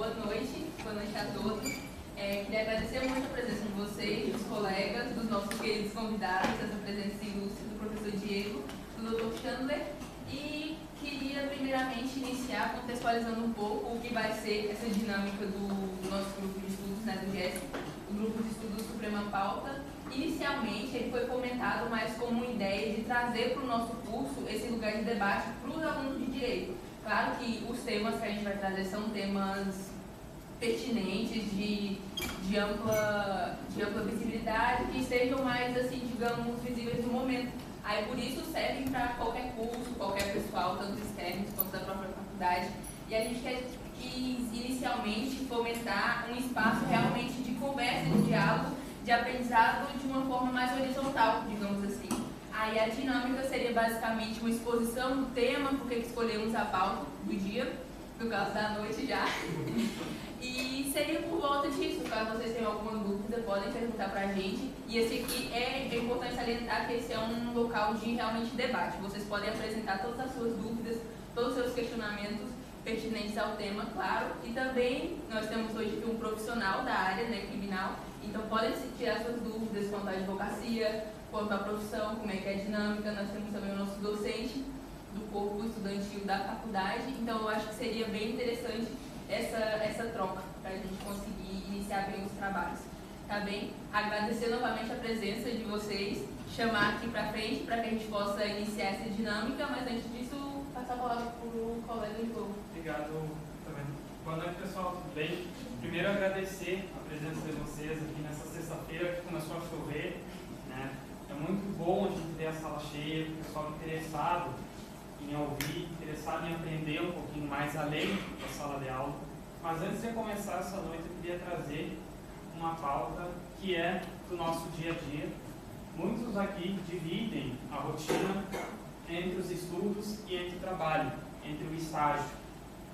boa noite a todos. Queria agradecer muito a presença de vocês, dos colegas, dos nossos queridos convidados, essa presença ilustre do professor Diego, do Dr. Chandler, e queria primeiramente iniciar contextualizando um pouco o que vai ser essa dinâmica do nosso grupo de estudos, do GESP, o grupo de estudos Suprema Pauta. Inicialmente ele foi fomentado mais como uma ideia de trazer para o nosso curso esse lugar de debate para os alunos de Direito. Claro que os temas que a gente vai trazer são temas pertinentes, de ampla visibilidade, que estejam mais, assim, digamos, visíveis no momento. Aí, por isso, servem para qualquer curso, qualquer pessoal, tanto externos quanto da própria faculdade. E a gente quis, inicialmente, fomentar um espaço realmente de conversa, de diálogo, de aprendizado de uma forma mais horizontal, digamos assim. Aí, a dinâmica seria basicamente uma exposição do tema, porque escolhemos a pauta do dia, no caso da noite já. E seria por volta disso, caso vocês tenham alguma dúvida, podem perguntar pra gente. E esse aqui é importante salientar que esse é um local de realmente debate. Vocês podem apresentar todas as suas dúvidas, todos os seus questionamentos pertinentes ao tema, claro. E também nós temos hoje aqui um profissional da área, criminal, então podem tirar suas dúvidas quanto à advocacia, quanto à profissão, como é que é a dinâmica. Nós temos também o nosso docente do corpo estudantil da faculdade, então eu acho que seria bem interessante essa troca, para a gente conseguir iniciar bem os trabalhos. Tá bem? Agradecer novamente a presença de vocês, chamar aqui para frente para que a gente possa iniciar essa dinâmica, mas antes disso, passar a palavra para o colega de novo. Obrigado também. Boa noite, pessoal, tudo bem? Primeiro, agradecer a presença de vocês aqui nessa sexta-feira que começou a chover, né? É muito bom a gente ter a sala cheia, o pessoal interessado em ouvir, interessado em aprender um pouquinho mais além da sala de aula. Mas antes de começar essa noite, eu queria trazer uma pauta que é do nosso dia a dia. Muitos aqui dividem a rotina entre os estudos e entre o trabalho, entre o estágio.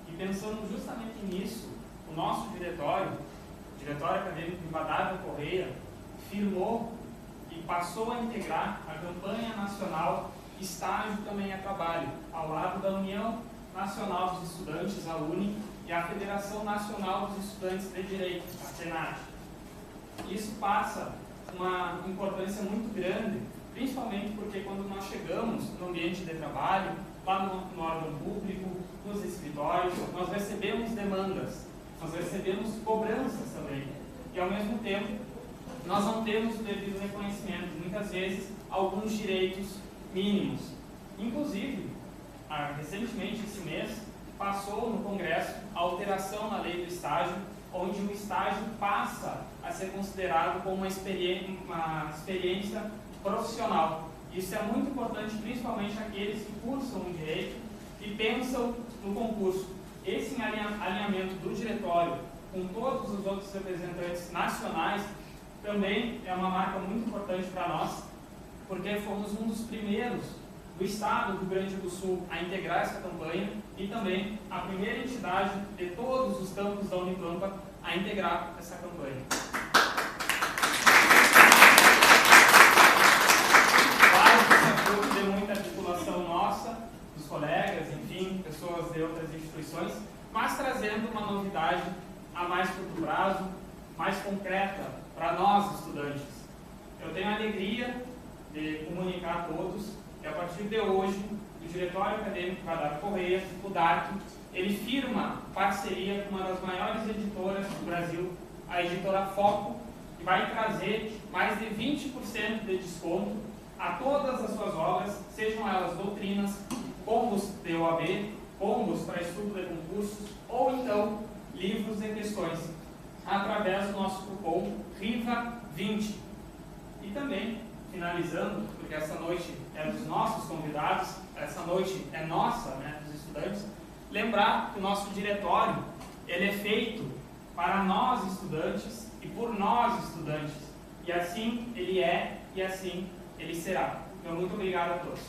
E pensando justamente nisso, o nosso diretório acadêmico de Rivadavia Correia, firmou e passou a integrar a campanha nacional Estágio Também é Trabalho, ao lado da União Nacional dos Estudantes, a UNE, e a Federação Nacional dos Estudantes de Direito, a FENAD. Isso passa uma importância muito grande, principalmente porque quando nós chegamos no ambiente de trabalho, lá no órgão público, nos escritórios, nós recebemos demandas, nós recebemos cobranças também, e ao mesmo tempo nós não temos o devido reconhecimento, muitas vezes, alguns direitos mínimos. Inclusive, recentemente, esse mês, passou no Congresso a alteração na lei do estágio, onde o estágio passa a ser considerado como uma experiência profissional. Isso é muito importante, principalmente aqueles que cursam o direito e pensam no concurso. Esse alinhamento do diretório com todos os outros representantes nacionais também é uma marca muito importante para nós, porque fomos um dos primeiros do estado do Rio Grande do Sul a integrar essa campanha e também a primeira entidade de todos os campos da Unipampa a integrar essa campanha. Claro que isso é fruto de muita articulação nossa, dos colegas, enfim, pessoas de outras instituições, mas trazendo uma novidade a mais curto prazo, mais concreta para nós estudantes. Eu tenho a alegria de comunicar a todos que a partir de hoje o Diretório Acadêmico Rivadavia Correia, o DARC, ele firma parceria com uma das maiores editoras do Brasil, a editora Foco, que vai trazer mais de 20% de desconto a todas as suas obras, sejam elas doutrinas, combos de OAB, combos para estudo de concursos, ou então livros de questões, através do nosso cupom RIVA20. E também, finalizando, porque essa noite é dos nossos convidados, essa noite é nossa, dos estudantes, lembrar que o nosso diretório, ele é feito para nós estudantes e por nós estudantes. E assim ele é e assim ele será. Então, muito obrigado a todos.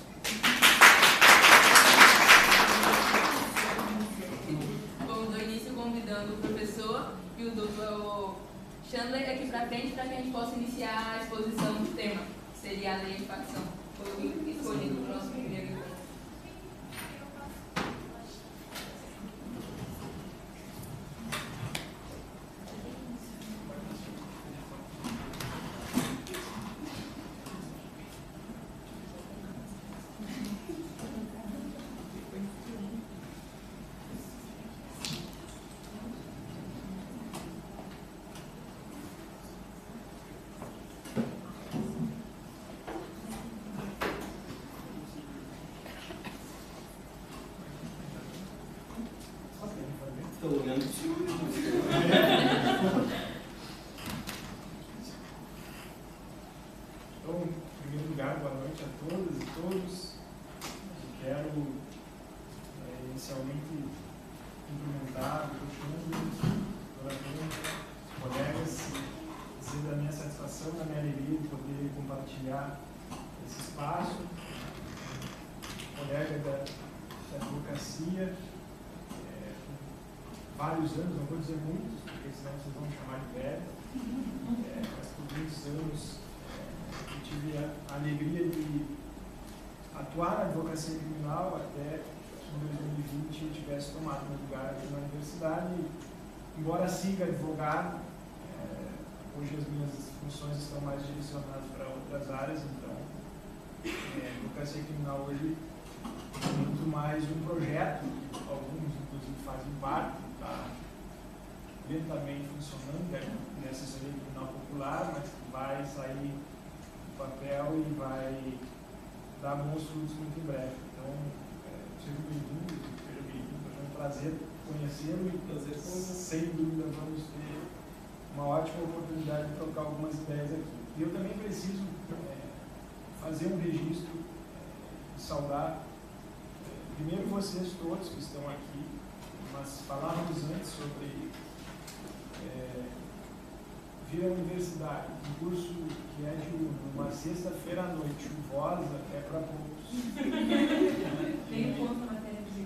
Vamos do início convidando o professor e o doutor Chandler aqui para frente para que a gente possa iniciar a exposição do tema, que seria a lei de facção. Foi o escolhido para o nosso primeiro encontro. olhando para o senhor. Então, em primeiro lugar, boa noite a todas e todos. Eu quero inicialmente cumprimentar os colegas, dizer da minha satisfação, da minha alegria de poder compartilhar esse espaço. Colega da advocacia, vários anos, não vou dizer muitos, porque senão vocês vão me chamar de velho, mas por muitos anos eu tive a alegria de atuar na advocacia criminal até que em 2020 eu tivesse tomado meu lugar aqui na universidade. Embora siga advogado, hoje as minhas funções estão mais direcionadas para outras áreas, então a advocacia criminal hoje é muito mais um projeto, alguns inclusive fazem parte, está lentamente funcionando, é assessoria criminal popular, mas que vai sair do papel e vai dar bons frutos muito em breve. Então, seja bem-vindo, é um prazer conhecê-lo e sem dúvida vamos ter uma ótima oportunidade de trocar algumas ideias aqui. E eu também preciso fazer um registro e saudar primeiro vocês todos que estão aqui, mas falávamos antes sobre vir à universidade, um curso que é de uma sexta-feira à noite, chuvosa, é para poucos. Tem um ponto na matéria de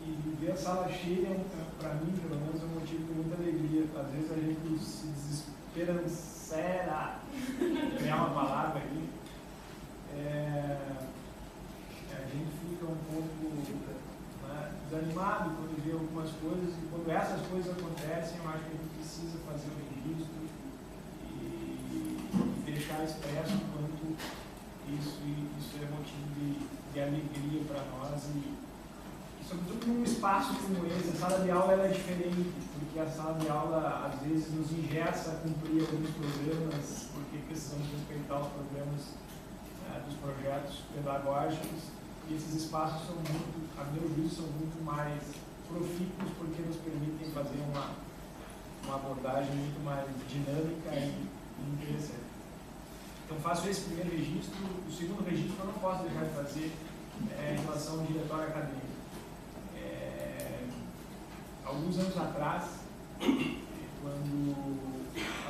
E ver a sala cheia, para mim, pelo menos, é um motivo de muita alegria. Às vezes a gente se desespera, criar uma palavra aí. A gente fica um pouco desanimado quando vê algumas coisas, e quando essas coisas acontecem, eu acho que a gente precisa fazer o registro e deixar expresso o quanto isso é motivo de alegria para nós, e sobretudo num espaço como esse. A sala de aula ela é diferente, porque a sala de aula às vezes nos engessa a cumprir alguns programas, porque precisamos respeitar os programas dos projetos pedagógicos. E esses espaços são muito, a meu juízo, são muito mais profícuos, porque nos permitem fazer uma abordagem muito mais dinâmica e interessante. Então faço esse primeiro registro. O segundo registro eu não posso deixar de fazer em relação ao diretório acadêmico. Alguns anos atrás, quando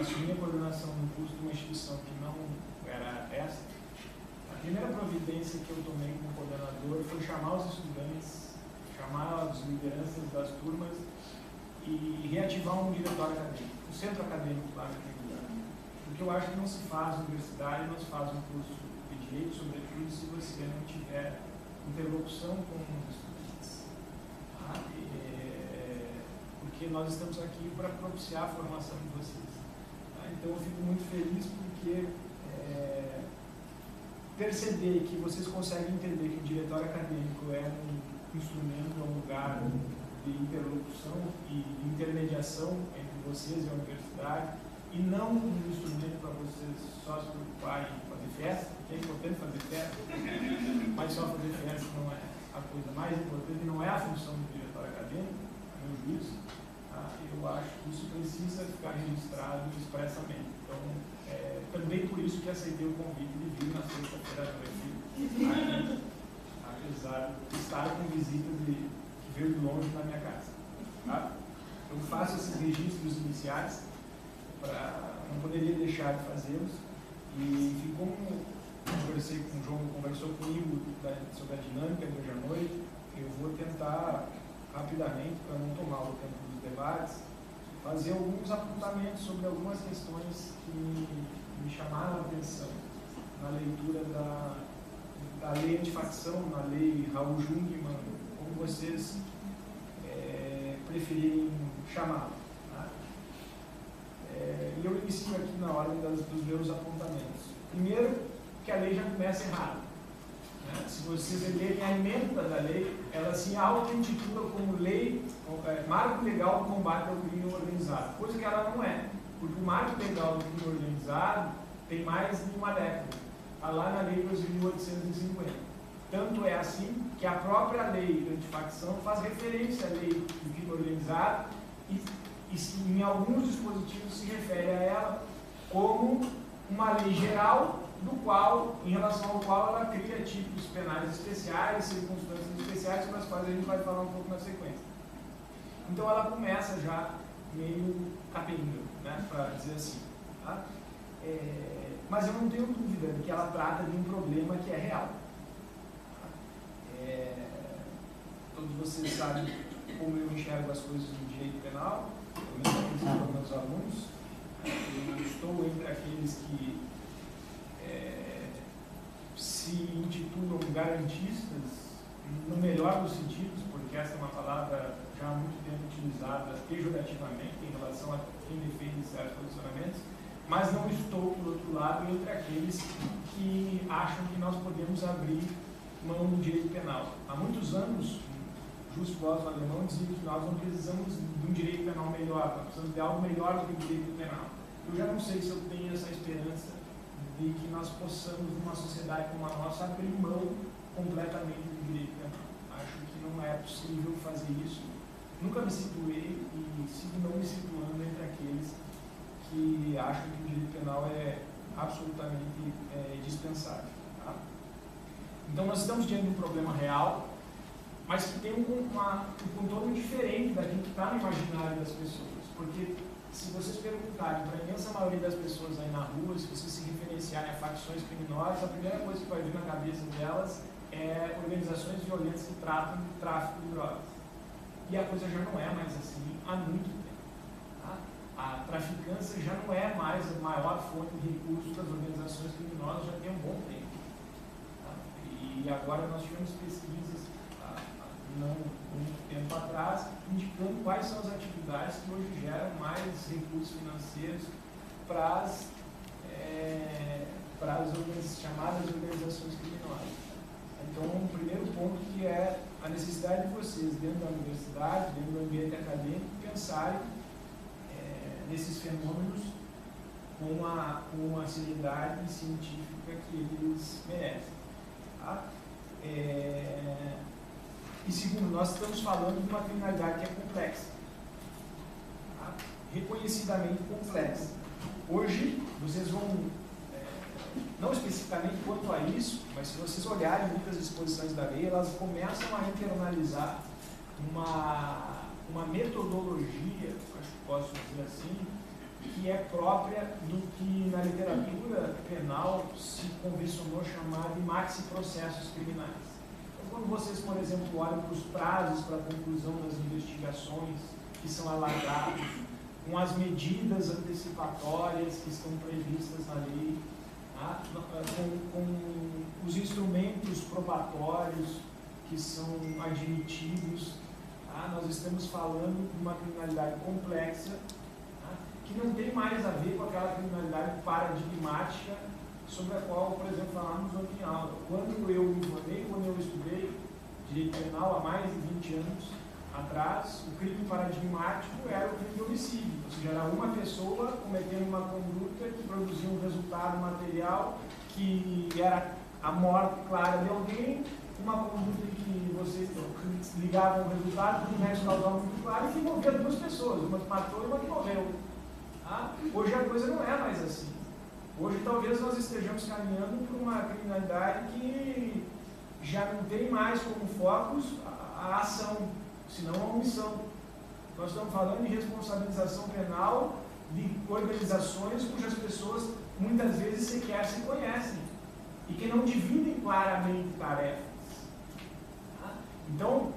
assumi a coordenação do curso de uma instituição que não era essa, a primeira providência que eu tomei como coordenador foi chamar os estudantes, chamar as lideranças das turmas e reativar um diretório acadêmico, um centro acadêmico lá naquele lugar. Porque eu acho que não se faz universidade, não se faz um curso de direito, sobretudo se você não tiver interlocução com os estudantes. Porque nós estamos aqui para propiciar a formação de vocês. Então eu fico muito feliz porque perceber que vocês conseguem entender que o diretório acadêmico é um instrumento, é um lugar de interlocução e de intermediação entre vocês e a universidade, e não um instrumento para vocês só se preocuparem em fazer festa, porque é importante fazer festa, mas só fazer festa não é a coisa mais importante, não é a função do diretório acadêmico, a meu juízo. Eu acho que isso precisa ficar registrado expressamente. Então, também por isso que aceitei o convite de vir na sexta-feira à noite, apesar de estar com visita que veio de longe na minha casa. Tá? Eu faço esses registros iniciais, não poderia deixar de fazê-los, e enfim, como conversei com o João, conversou comigo sobre a dinâmica de hoje à noite, eu vou tentar rapidamente, para não tomar o tempo dos debates, fazer alguns apontamentos sobre algumas questões que me chamaram a atenção na leitura da lei antifacção, na lei Raul Jungmann, como vocês preferirem chamá-la. Tá? E eu inicio aqui na ordem dos meus apontamentos. Primeiro, que a lei já começa errada. Se vocês lerem a emenda da lei, ela se auto-intitula como lei, marco legal do combate ao crime organizado, coisa que ela não é, porque o marco legal do crime organizado tem mais de uma década, está lá na lei 2.850. Tanto é assim que a própria lei antifacção faz referência à lei do crime organizado e em alguns dispositivos se refere a ela como uma lei geral em relação ao qual ela cria tipos penais especiais, circunstâncias especiais, sobre as quais a gente vai falar um pouco na sequência. Então ela começa já meio capenga, né, para dizer assim. Tá? Mas eu não tenho dúvida de que ela trata de um problema que é real. Todos vocês sabem como eu enxergo as coisas no direito penal, eu mesmo para os meus alunos. Eu estou entre aqueles que se intitulam garantistas, no melhor dos sentidos, porque essa é uma palavra já há muito tempo utilizada pejorativamente em relação a quem defende certos posicionamentos, mas não estou, por outro lado, entre aqueles que acham que nós podemos abrir mão do direito penal. Há muitos anos, Just Bosman, alemão, dizia que nós não precisamos de um direito penal melhor, nós precisamos de algo melhor do que o direito penal. Eu já não sei se eu tenho essa esperança de que nós possamos, numa sociedade como a nossa, abrir mão completamente do direito penal. Acho que não é possível fazer isso. Nunca me situei e sigo não me situando entre aqueles que acham que o direito penal é absolutamente dispensável. Tá? Então nós estamos diante de um problema real, mas que tem um contorno diferente daquilo que está no imaginário das pessoas. Porque se vocês perguntarem para a imensa maioria das pessoas aí na rua, se vocês se referenciarem a facções criminosas, a primeira coisa que vai vir na cabeça delas é organizações violentas que tratam de tráfico de drogas. E a coisa já não é mais assim há muito tempo. Tá? A traficância já não é mais a maior fonte de recursos das organizações criminosas, já tem um bom tempo. Tá? E agora nós tivemos pesquisas não muito tempo atrás, indicando quais são as atividades que hoje geram mais recursos financeiros para as chamadas organizações criminosas. Então, o primeiro ponto que é a necessidade de vocês, dentro da universidade, dentro do ambiente acadêmico, pensarem nesses fenômenos com a seriedade científica que eles merecem. Tá? E segundo, nós estamos falando de uma criminalidade que é complexa, tá? Reconhecidamente complexa. Hoje, vocês vão, não especificamente quanto a isso, mas se vocês olharem muitas disposições da lei, elas começam a internalizar uma metodologia, acho que posso dizer assim, que é própria do que na literatura penal se convencionou chamar de maxi-processos criminais. Quando vocês, por exemplo, olham para os prazos para a conclusão das investigações que são alargados, com as medidas antecipatórias que estão previstas na lei, tá? com os instrumentos probatórios que são admitidos, tá? Nós estamos falando de uma criminalidade complexa, tá? Que não tem mais a ver com aquela criminalidade paradigmática sobre a qual, por exemplo, falamos ontem em aula. Quando eu me formei, quando eu estudei direito penal há mais de 20 anos atrás, o crime paradigmático era o crime de homicídio, ou seja, era uma pessoa cometendo uma conduta que produzia um resultado material que era a morte clara de alguém, uma conduta que vocês ligavam o resultado com um nexo causal muito claro e que envolvia duas pessoas, uma que matou e uma que morreu. Tá? Hoje a coisa não é mais assim. Hoje talvez nós estejamos caminhando para uma criminalidade que já não tem mais como focos a ação, senão a omissão. Nós estamos falando de responsabilização penal de organizações cujas pessoas muitas vezes sequer se conhecem e que não dividem claramente tarefas. Tá? Então,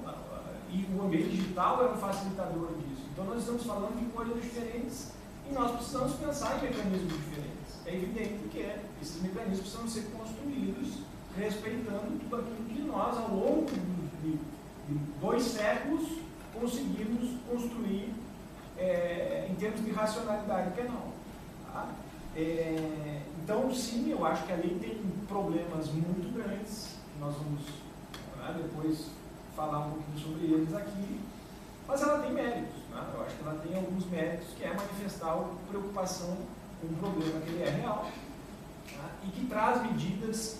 e o ambiente digital é um facilitador disso. Então nós estamos falando de coisas diferentes e nós precisamos pensar em mecanismos diferentes. É evidente que esses mecanismos precisam ser construídos respeitando tudo aquilo que nós, ao longo de 2 séculos, conseguimos construir em termos de racionalidade penal. Tá? Então, sim, eu acho que a lei tem problemas muito grandes, que nós vamos depois falar um pouquinho sobre eles aqui, mas ela tem méritos. Né? Eu acho que ela tem alguns méritos, que é manifestar preocupação com um problema que ele é real, tá? E que traz medidas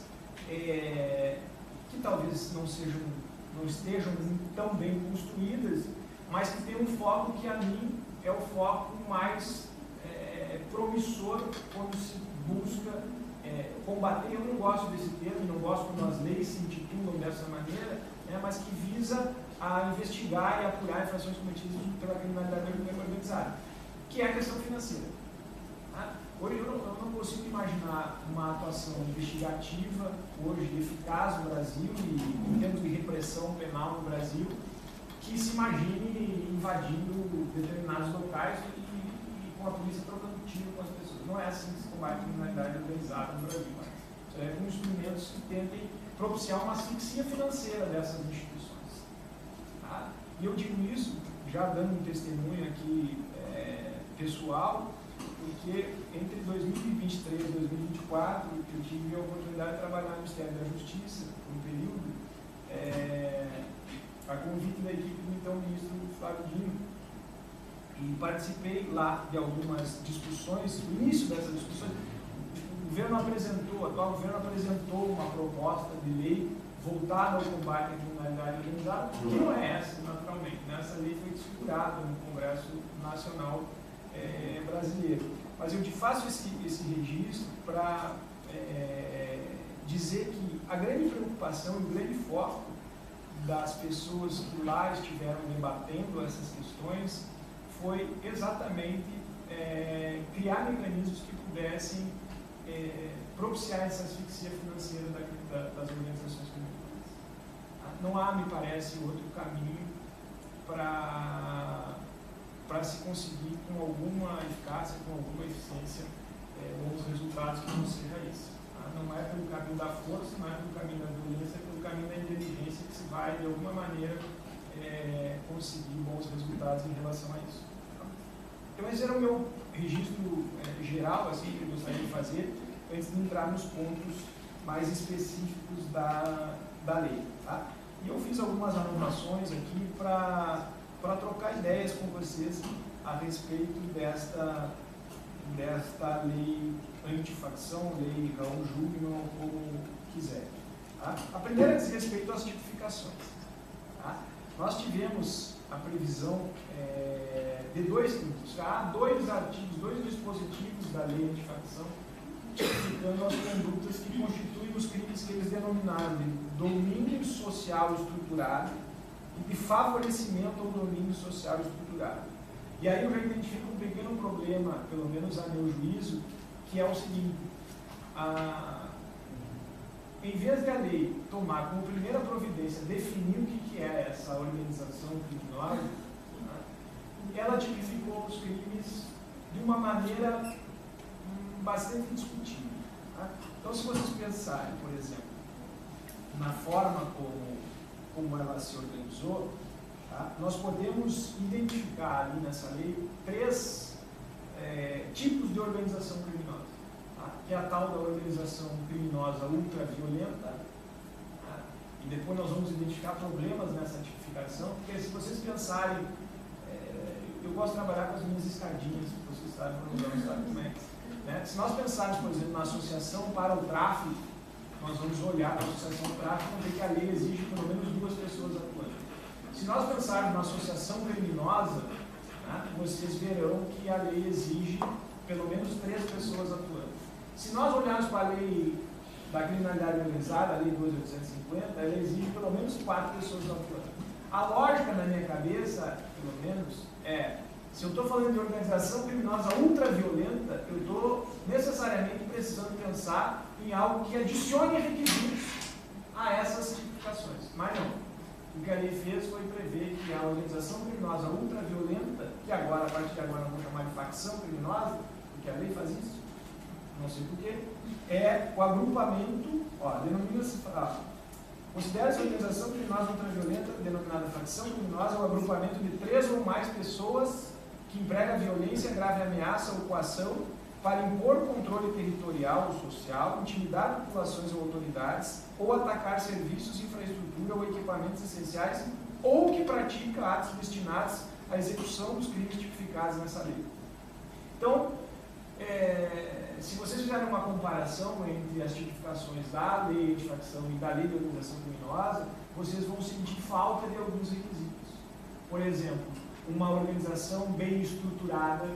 que talvez não estejam tão bem construídas, mas que tem um foco que a mim é o foco mais promissor quando se busca combater. Eu não gosto desse termo, não gosto quando as leis se intitulam dessa maneira, mas que visa a investigar e apurar infrações cometidas pela criminalidade organizada, que é a questão financeira. Hoje eu não consigo imaginar uma atuação investigativa hoje eficaz no Brasil e em termos de repressão penal no Brasil que se imagine invadindo determinados locais e com a polícia trocando tiro com as pessoas. Não é assim que se combate a criminalidade organizada no Brasil. Com instrumentos que tentem propiciar uma asfixia financeira dessas instituições. E eu digo isso já dando um testemunho aqui pessoal, porque entre 2023 e 2024 eu tive a oportunidade de trabalhar no Ministério da Justiça por um período, a convite da equipe do então ministro Flávio Dino, e participei lá de algumas discussões. No início dessas discussões, o atual governo apresentou uma proposta de lei voltada ao combate à criminalidade organizada, que não é essa, naturalmente. Essa lei foi desfigurada no Congresso Nacional brasileiro. Mas eu te faço esse registro para dizer que a grande preocupação e o grande foco das pessoas que lá estiveram debatendo essas questões foi exatamente criar mecanismos que pudessem propiciar essa asfixia financeira das organizações criminosas. Não há, me parece, outro caminho para se conseguir com alguma eficácia, com alguma eficiência, bons resultados que não seja isso. Não é pelo caminho da força, não é pelo caminho da violência, é pelo caminho da inteligência que se vai, de alguma maneira, conseguir bons resultados em relação a isso. Então, esse era o meu registro geral, assim, que eu gostaria de fazer, antes de entrar nos pontos mais específicos da lei. Tá? E eu fiz algumas anotações aqui para trocar ideias com vocês a respeito desta lei antifacção, lei Raul Júnior, como quiser. Tá? A primeira diz respeito às tipificações. Tá? Nós tivemos a previsão de dois tipos. Há dois artigos, dois dispositivos da lei antifacção tipificando as condutas que constituem os crimes que eles denominaram de domínio social estruturado e de favorecimento ao domínio social estruturado. E aí eu já identifico um pequeno problema, pelo menos a meu juízo, que é o seguinte: em vez de a lei tomar como primeira providência definir o que é essa organização criminosa, ela tipificou os crimes de uma maneira bastante discutível. Tá? Então, se vocês pensarem, por exemplo, na forma como ela se organizou, tá? Nós podemos identificar ali nessa lei três tipos de organização criminosa, tá? Que é a tal da organização criminosa ultraviolenta, tá? E depois nós vamos identificar problemas nessa tipificação, porque se vocês pensarem, eu gosto de trabalhar com as minhas escadinhas, vocês sabem como é. Né? Se nós pensarmos, por exemplo, na associação para o tráfico, nós vamos olhar para a associação para o tráfico e ver que a lei exige pelo menos 2 pessoas atuando. Se nós pensarmos na associação criminosa, né, vocês verão que a lei exige pelo menos 3 pessoas atuando. Se nós olharmos para a lei da criminalidade organizada, a lei 2.850, ela exige pelo menos 4 pessoas atuando. A lógica na minha cabeça, pelo menos, se eu estou falando de organização criminosa ultraviolenta, eu estou necessariamente precisando pensar em algo que adicione requisitos a essas tipificações. Mas não. O que a lei fez foi prever que a organização criminosa ultraviolenta, que agora, a partir de agora, vamos chamar de facção criminosa, porque a lei faz isso, não sei porquê, é o agrupamento, denomina-se, considera-se a organização criminosa ultraviolenta, denominada facção criminosa, o agrupamento de 3 ou mais pessoas que emprega violência, grave ameaça ou coação para impor controle territorial ou social, intimidar populações ou autoridades, ou atacar serviços, infraestrutura ou equipamentos essenciais, ou que pratica atos destinados à execução dos crimes tipificados nessa lei. Então, se vocês fizerem uma comparação entre as tipificações da lei antifacção e da lei de organização criminosa, vocês vão sentir falta de alguns requisitos. Por exemplo, uma organização bem estruturada,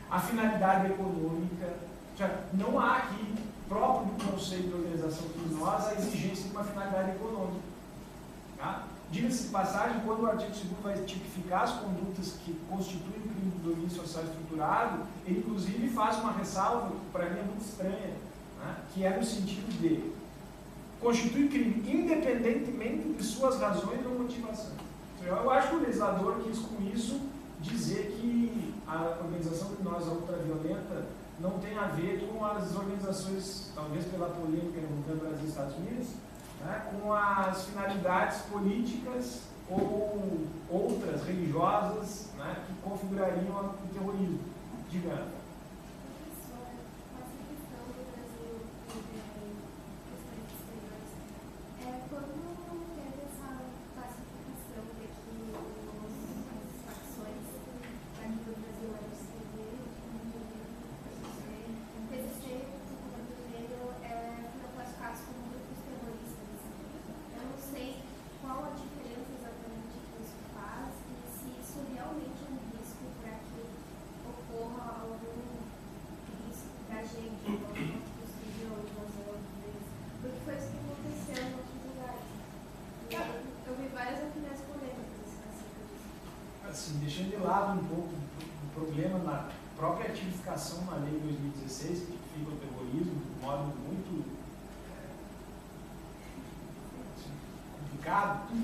a finalidade econômica. Já não há aqui, próprio do conceito de organização criminosa, a exigência de uma finalidade econômica. Tá? Diga-se de passagem, quando o artigo 2º vai tipificar as condutas que constituem o crime do domínio social estruturado, ele inclusive faz uma ressalva que para mim é muito estranha, né? Que é no sentido de constitui crime independentemente de suas razões ou motivação. Eu acho que o legislador quis com isso dizer que a organização criminosa ultraviolenta não tem a ver com as organizações, talvez pela polêmica envolvendo Brasil e Estados Unidos, né, com as finalidades políticas ou outras religiosas, né, que configurariam o terrorismo. Diga. Assim, deixando de lado um pouco o problema na própria tipificação na lei de 2016, que tipifica o terrorismo de modo muito complicado,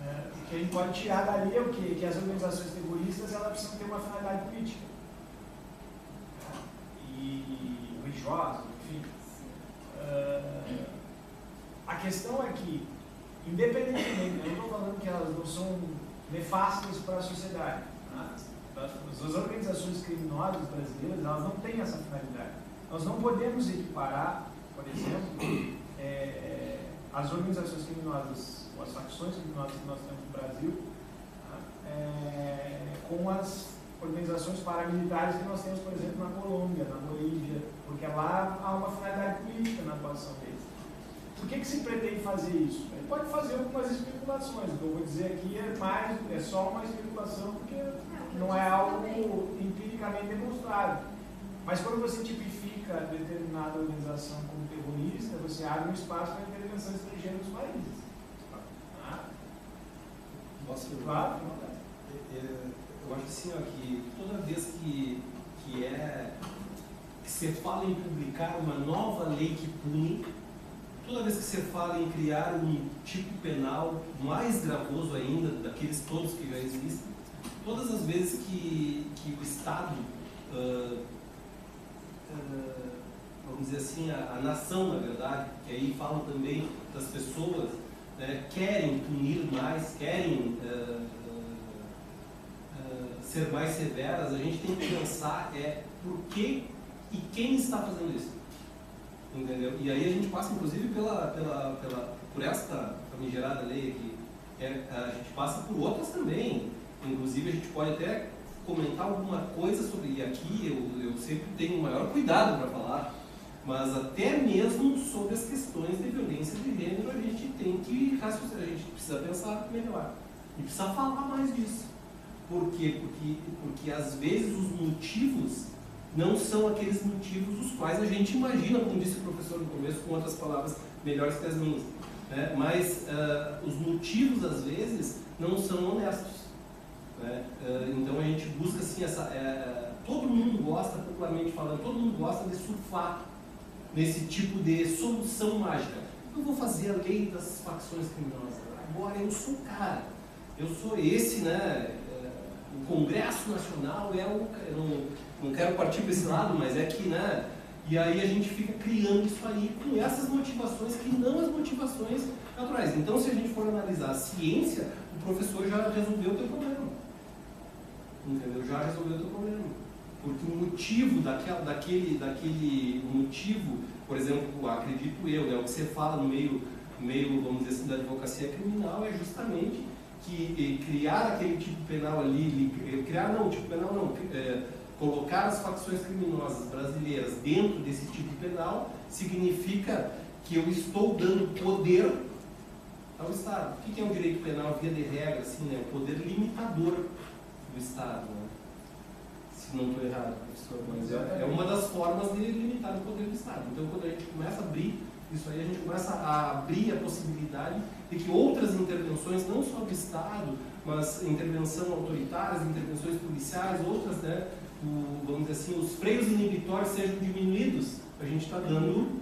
né? O que a gente pode tirar dali é o quê? Que as organizações terroristas elas precisam ter uma finalidade política, né? E religiosa, enfim. A questão é que, independentemente, eu não estou falando que elas não são nefastas para a sociedade. As organizações criminosas brasileiras, elas não têm essa finalidade. Nós não podemos equiparar, por exemplo, as organizações criminosas, ou as facções criminosas que nós temos no Brasil, com as organizações paramilitares que nós temos, por exemplo, na Colômbia, na Bolívia, porque lá há uma finalidade política na atuação deles. Por que se pretende fazer isso? Ele pode fazer algumas especulações, o que eu vou dizer aqui é só uma especulação, porque não é algo empiricamente demonstrado. Mas quando você tipifica determinada organização como terrorista, você abre um espaço para a intervenção estrangeira nos países. Posso? Claro. Eu acho assim, ó, que toda vez que se fala em publicar uma nova lei que pune, toda vez que se fala em criar um tipo penal mais gravoso ainda, daqueles todos que já existem, todas as vezes que o Estado, vamos dizer assim, a nação, na verdade, que aí falam também das pessoas, né, querem punir mais, querem ser mais severas, a gente tem que pensar por que e quem está fazendo isso. Entendeu? E aí a gente passa, inclusive, por esta famigerada lei aqui, a gente passa por outras também. Inclusive, a gente pode até comentar alguma coisa sobre, e aqui eu sempre tenho o maior cuidado para falar, mas até mesmo sobre as questões de violência de gênero, a gente tem que raciocinar, a gente precisa pensar melhor. E precisa falar mais disso. Por quê? Porque às vezes os motivos não são aqueles motivos os quais a gente imagina, como disse o professor no começo, com outras palavras melhores que as minhas, né? Mas os motivos, às vezes, não são honestos, né? Então a gente busca assim, todo mundo gosta, popularmente falando, todo mundo gosta de surfar nesse tipo de solução mágica. Eu vou fazer a lei das facções criminosas, agora eu sou o cara, eu sou esse, né? O Congresso Nacional não quero partir para esse lado, mas é que, né? E aí a gente fica criando isso aí com essas motivações que não as motivações naturais. Então, se a gente for analisar a ciência, o professor já resolveu o teu problema. Entendeu? Já resolveu o teu problema. Porque o motivo daquele motivo, por exemplo, acredito eu, né, o que você fala no meio, vamos dizer assim, da advocacia criminal é justamente que criar aquele tipo penal ali, colocar as facções criminosas brasileiras dentro desse tipo penal significa que eu estou dando poder Está o Estado. O que é um direito penal via de regra? Assim, né? O poder limitador do Estado. Né? Se não estou errado, professor, mas é uma das formas de limitar o poder do Estado. Então, quando a gente começa a abrir isso aí, a gente começa a abrir a possibilidade de que outras intervenções, não só do Estado, mas intervenção autoritárias, intervenções policiais, outras, né, vamos dizer assim, os freios inibitórios sejam diminuídos. A gente está dando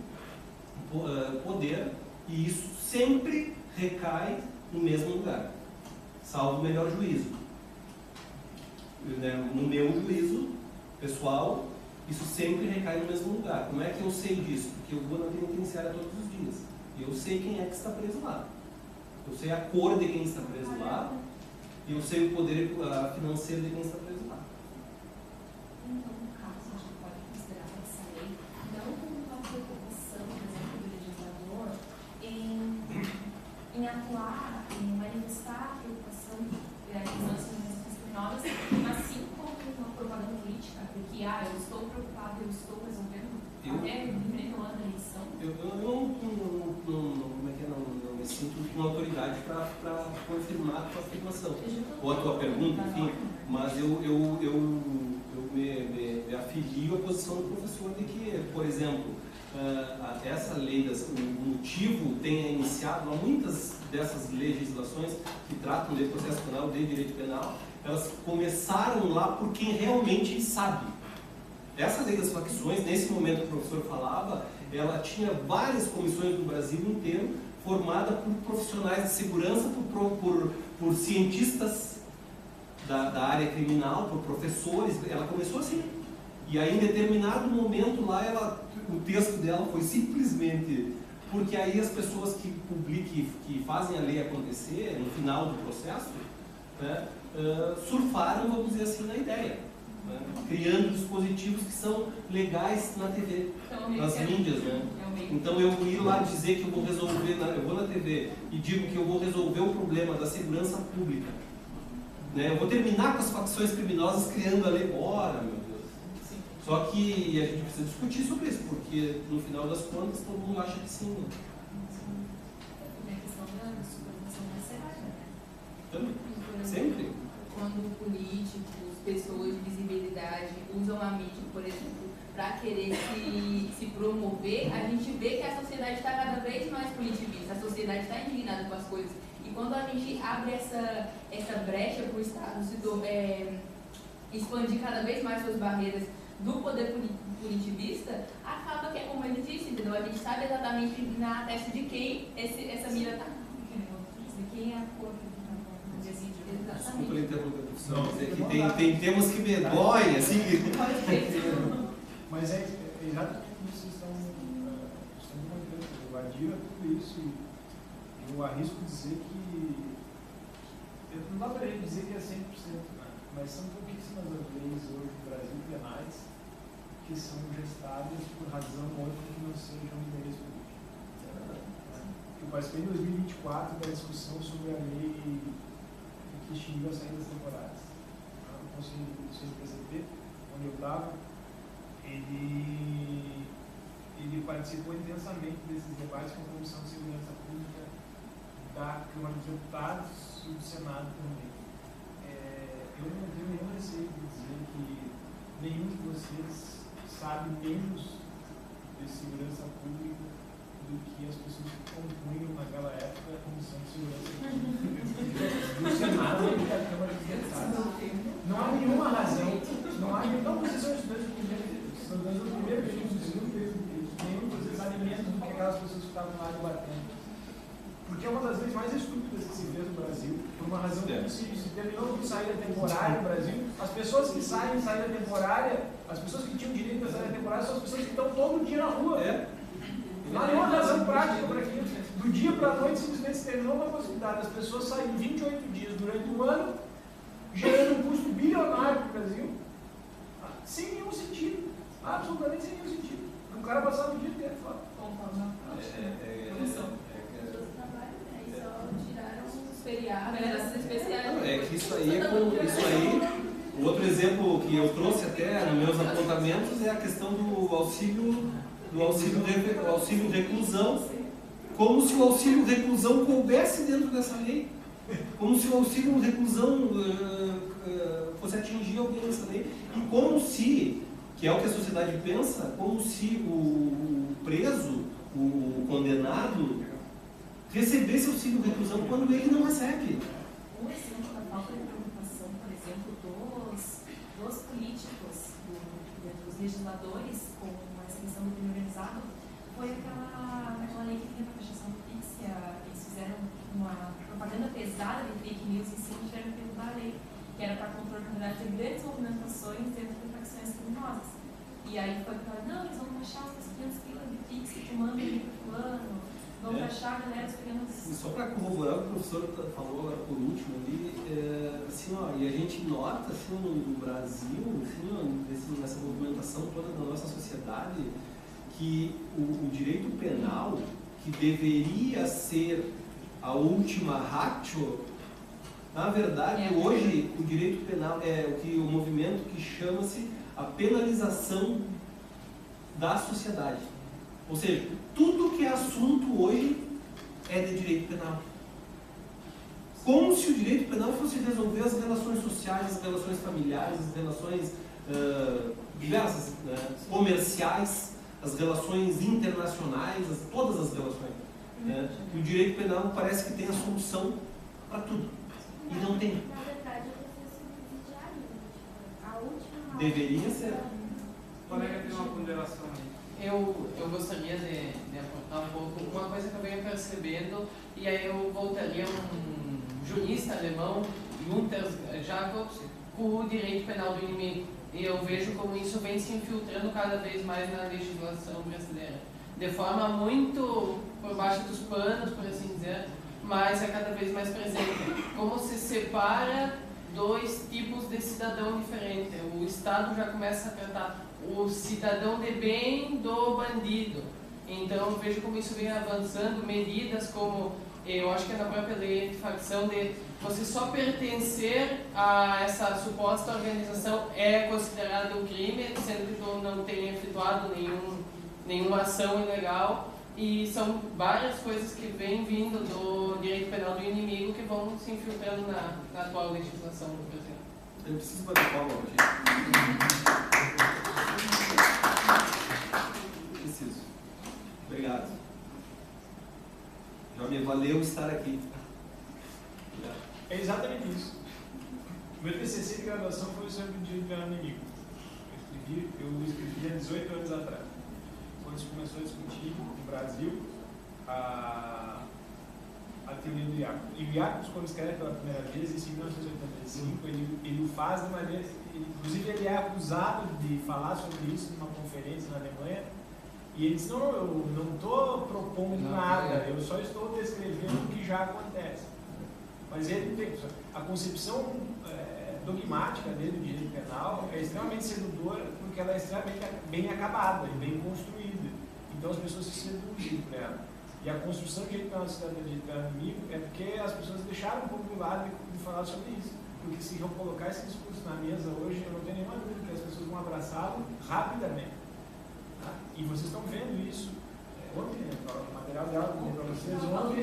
poder e isso sempre recai no mesmo lugar, salvo o melhor juízo. No meu juízo pessoal, isso sempre recai no mesmo lugar. Como é que eu sei disso? Porque eu vou na penitenciária todos os dias. E eu sei quem é que está preso lá. Eu sei a cor de quem está preso lá. E eu sei o poder financeiro de quem está preso lá. Então, no caso, a gente pode considerar essa lei não como uma preocupação, por exemplo, do legislador em atuar, em manifestar a preocupação das organizações criminosas, mas sim como uma propaganda política, de que, eu estou preocupado, eu estou resolvendo, até diferente do ano da eleição. Eu não me sinto com autoridade para confirmar a tua afirmação. Ou a tua pergunta, enfim, mas eu me afilio à posição do professor de que, por exemplo, essa lei, o motivo tenha iniciado, há muitas dessas legislações que tratam de processo penal, de direito penal, elas começaram lá por quem realmente sabe. Essa lei das facções, nesse momento que o professor falava, ela tinha várias comissões no Brasil inteiro, formada por profissionais de segurança, por cientistas da área criminal, por professores. Ela começou assim. E aí, em determinado momento lá, o texto dela foi simplesmente porque aí as pessoas que fazem a lei acontecer no final do processo, né, surfaram, vamos dizer assim, na ideia, né, criando dispositivos que são legais na TV, nas mídias, né? Então eu ir lá dizer que eu vou resolver, eu vou na TV e digo que eu vou resolver o problema da segurança pública, né? Eu vou terminar com as facções criminosas criando a lei. Ora, meu Deus. Só que a gente precisa discutir sobre isso, porque no final das contas todo mundo acha que sim. É a questão da supervisão carcerária, né? Também. Sempre. Quando políticos, pessoas de visibilidade usam a mídia, por exemplo, para querer se promover, a gente vê que a sociedade está cada vez mais punitivista, a sociedade está indignada com as coisas. E quando a gente abre essa brecha para o Estado expandir cada vez mais suas barreiras do poder punitivista, acaba que é como ele disse, entendeu? A gente sabe exatamente na testa de quem essa mira está. De quem é a cor que está decidindo. Desculpa a interrupção, mas é que tem temas que me doem, assim. Mas é exatamente o que vocês estão comentando. Evadir tudo isso e eu arrisco dizer que não dá para ele dizer que é 100%, né? Mas são pouquíssimas as leis hoje no Brasil penais que são gestadas por razão ou outra que não sejam de interesse público. Eu participei em 2024 da discussão sobre a lei que extinguiu as saídas temporárias. O Conselho do PCP, onde eu estava, ele participou intensamente desses debates com a Comissão de Segurança Pública da Câmara dos Deputados e do Senado também. Eu não tenho nenhum receio de dizer que nenhum de vocês sabe menos de segurança pública do que as pessoas que compunham naquela época a Comissão de Segurança Pública do Senado e da Câmara dos Deputados. Não há nenhuma razão, não vocês são estudantes do primeiro período, do segundo período, nenhum de vocês sabe menos do que aquelas pessoas que estavam lá debatendo. Porque é uma das leis mais estúpidas que se fez no Brasil, por uma razão que se terminou com saída temporária no Brasil. As pessoas que saem em saída temporária, as pessoas que tinham direito à saída temporária são as pessoas que estão todo dia na rua. Não há nenhuma razão prática para aquilo. Do dia para a noite simplesmente se terminou uma possibilidade das pessoas saírem 28 dias durante um ano, gerando um custo bilionário para o Brasil, sem nenhum sentido. Absolutamente sem nenhum sentido. O cara passava o dia inteiro fora. É que isso aí, o outro exemplo que eu trouxe até nos meus apontamentos é a questão do auxílio de reclusão, como se o auxílio reclusão coubesse dentro dessa lei, como se o auxílio reclusão fosse atingir alguém nessa lei, e como se, que é o que a sociedade pensa, como se o preso, o condenado, recebesse auxílio reclusão quando ele não recebe. Um exemplo da falta de preocupação, por exemplo, dos políticos, dos legisladores com essa questão do crime organizado, foi aquela lei que tinha para a taxação do PIX, que eles fizeram uma propaganda pesada de fake news em cima, tiveram que derrubar a lei, que era para controlar a quantidade de grandes movimentações dentro de facções criminosas. E aí foi para não, eles vão taxar os 500 pilas de PIX que tu manda ali para fulano, vão taxar a galera pegando os... Só para corroborar o que o professor falou agora por último ali, assim, ó, e a gente nota assim, no Brasil, assim, ó, nessa movimentação toda da nossa sociedade, que o direito penal, que deveria ser a última ratio, na verdade, hoje o direito penal é o movimento que chama-se a penalização da sociedade. Ou seja, tudo que é assunto hoje é de direito penal. Como se o direito penal fosse resolver as relações sociais, as relações familiares, as relações diversas, comerciais, as relações internacionais, todas as relações. E o direito penal parece que tem a solução para tudo. E não tem. Na verdade, a última... Deveria ser. O colega tem uma ponderação aí. Eu gostaria de apontar um pouco uma coisa que eu venho percebendo, e aí eu voltaria a um jurista alemão, Gunther Jacobs, com o direito penal do inimigo. E eu vejo como isso vem se infiltrando cada vez mais na legislação brasileira. De forma muito por baixo dos panos, por assim dizer, mas é cada vez mais presente. Como se separa dois tipos de cidadão diferente. O Estado já começa a tratar o cidadão de bem do bandido. Então vejo como isso vem avançando, medidas como, eu acho que é na própria lei de facção, de você só pertencer a essa suposta organização é considerado um crime, sendo que tu não tenha efetuado nenhuma ação ilegal. E são várias coisas que vêm vindo do direito penal do inimigo que vão se infiltrando na atual legislação do Brasil. Eu preciso bater palma hoje. Preciso. Obrigado. Já me valeu estar aqui. Obrigado. É exatamente isso. O meu TCC de graduação foi sobre o direito penal do inimigo. Eu escrevi há 18 anos atrás. Quando se começou a discutir no Brasil a teoria do Jacobs. E o Jacobs, quando escreve pela primeira vez, isso em 1985, ele o faz de maneira... Inclusive, ele é acusado de falar sobre isso numa conferência na Alemanha, e ele diz, não, eu não estou propondo nada, eu só estou descrevendo o que já acontece. Mas ele tem... A concepção dogmática dele do direito penal é extremamente sedutora, porque ela é extremamente bem acabada e bem construída. Então, as pessoas se seduzem por ela. E a construção do direito penal da cidade de inimigo é porque as pessoas deixaram um pouco do lado de falar sobre isso. Porque se eu colocar esse discurso na mesa hoje, eu não tenho nenhuma dúvida que as pessoas vão abraçá-lo rapidamente. Tá? E vocês estão vendo isso. Ontem, o material dela que eu para vocês, ontem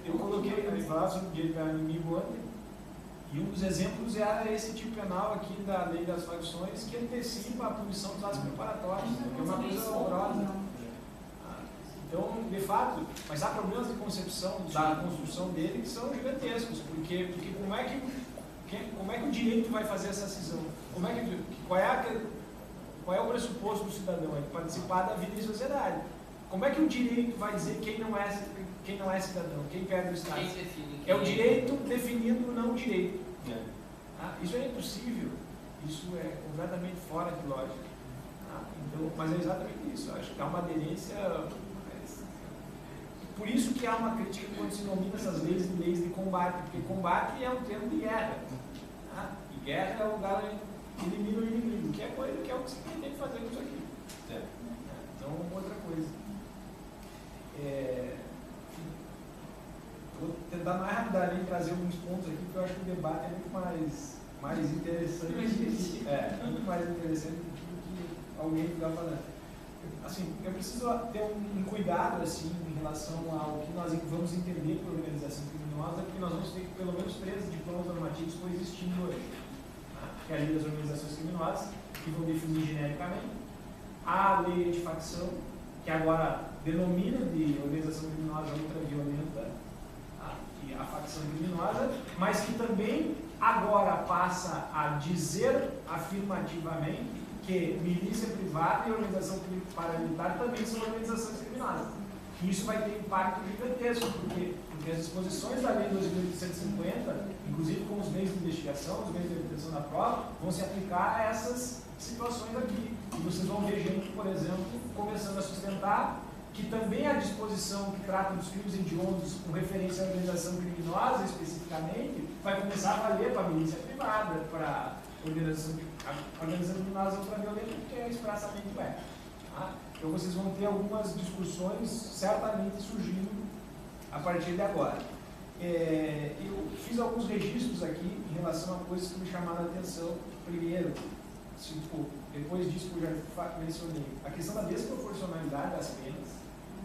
eu coloquei, eu falava sobre o direito penal inimigo ontem, e um dos exemplos era esse tipo penal aqui da lei das facções que antecipa a punição dos atos preparatórios, que é uma coisa horrorosa. Então, de fato, mas há problemas de concepção da construção dele que são gigantescos, porque como é que o direito vai fazer essa cisão? Qual é o pressuposto do cidadão? É participar da vida em sociedade. Como é que o direito vai dizer quem não é cidadão, quem perde o Estado? Quem define? É o direito definindo o não direito. Isso é impossível, isso é completamente fora de lógica. Então, mas é exatamente isso, acho que há uma aderência. Por isso que há uma crítica quando se nomina essas leis de combate, porque combate é um termo de guerra. E guerra é o lugar onde elimina o inimigo, que é o que se tem que fazer com isso aqui. Então, outra coisa. Vou tentar mais rapidamente trazer alguns pontos aqui, porque eu acho que o debate é muito mais interessante. Muito mais interessante do que alguém que está falando. assim, eu preciso ter um cuidado assim, em relação ao que nós vamos entender por organização criminosa, porque nós vamos ter pelo menos 13 diplomas normativos coexistindo hoje. Que é a lei das organizações criminosas, que vão definir genericamente, a lei antifacção, que agora denomina de organização criminosa ultraviolenta a facção criminosa, mas que também agora passa a dizer afirmativamente que milícia privada e organização paramilitar também são organizações criminosas. E isso vai ter impacto gigantesco, porque as disposições da lei 2.850, inclusive com os meios de investigação, os meios de obtenção da prova, vão se aplicar a essas situações aqui. E vocês vão ver gente, por exemplo, começando a sustentar que também a disposição que trata dos crimes hediondos com referência à organização criminosa especificamente, vai começar a valer para a milícia privada, para a organização criminosa ultraviolenta, que é expressamente o é. Tá? Então vocês vão ter algumas discussões certamente surgindo a partir de agora. Eu fiz alguns registros aqui em relação a coisas que me chamaram a atenção. Primeiro, depois disso que eu já mencionei, a questão da desproporcionalidade das penas.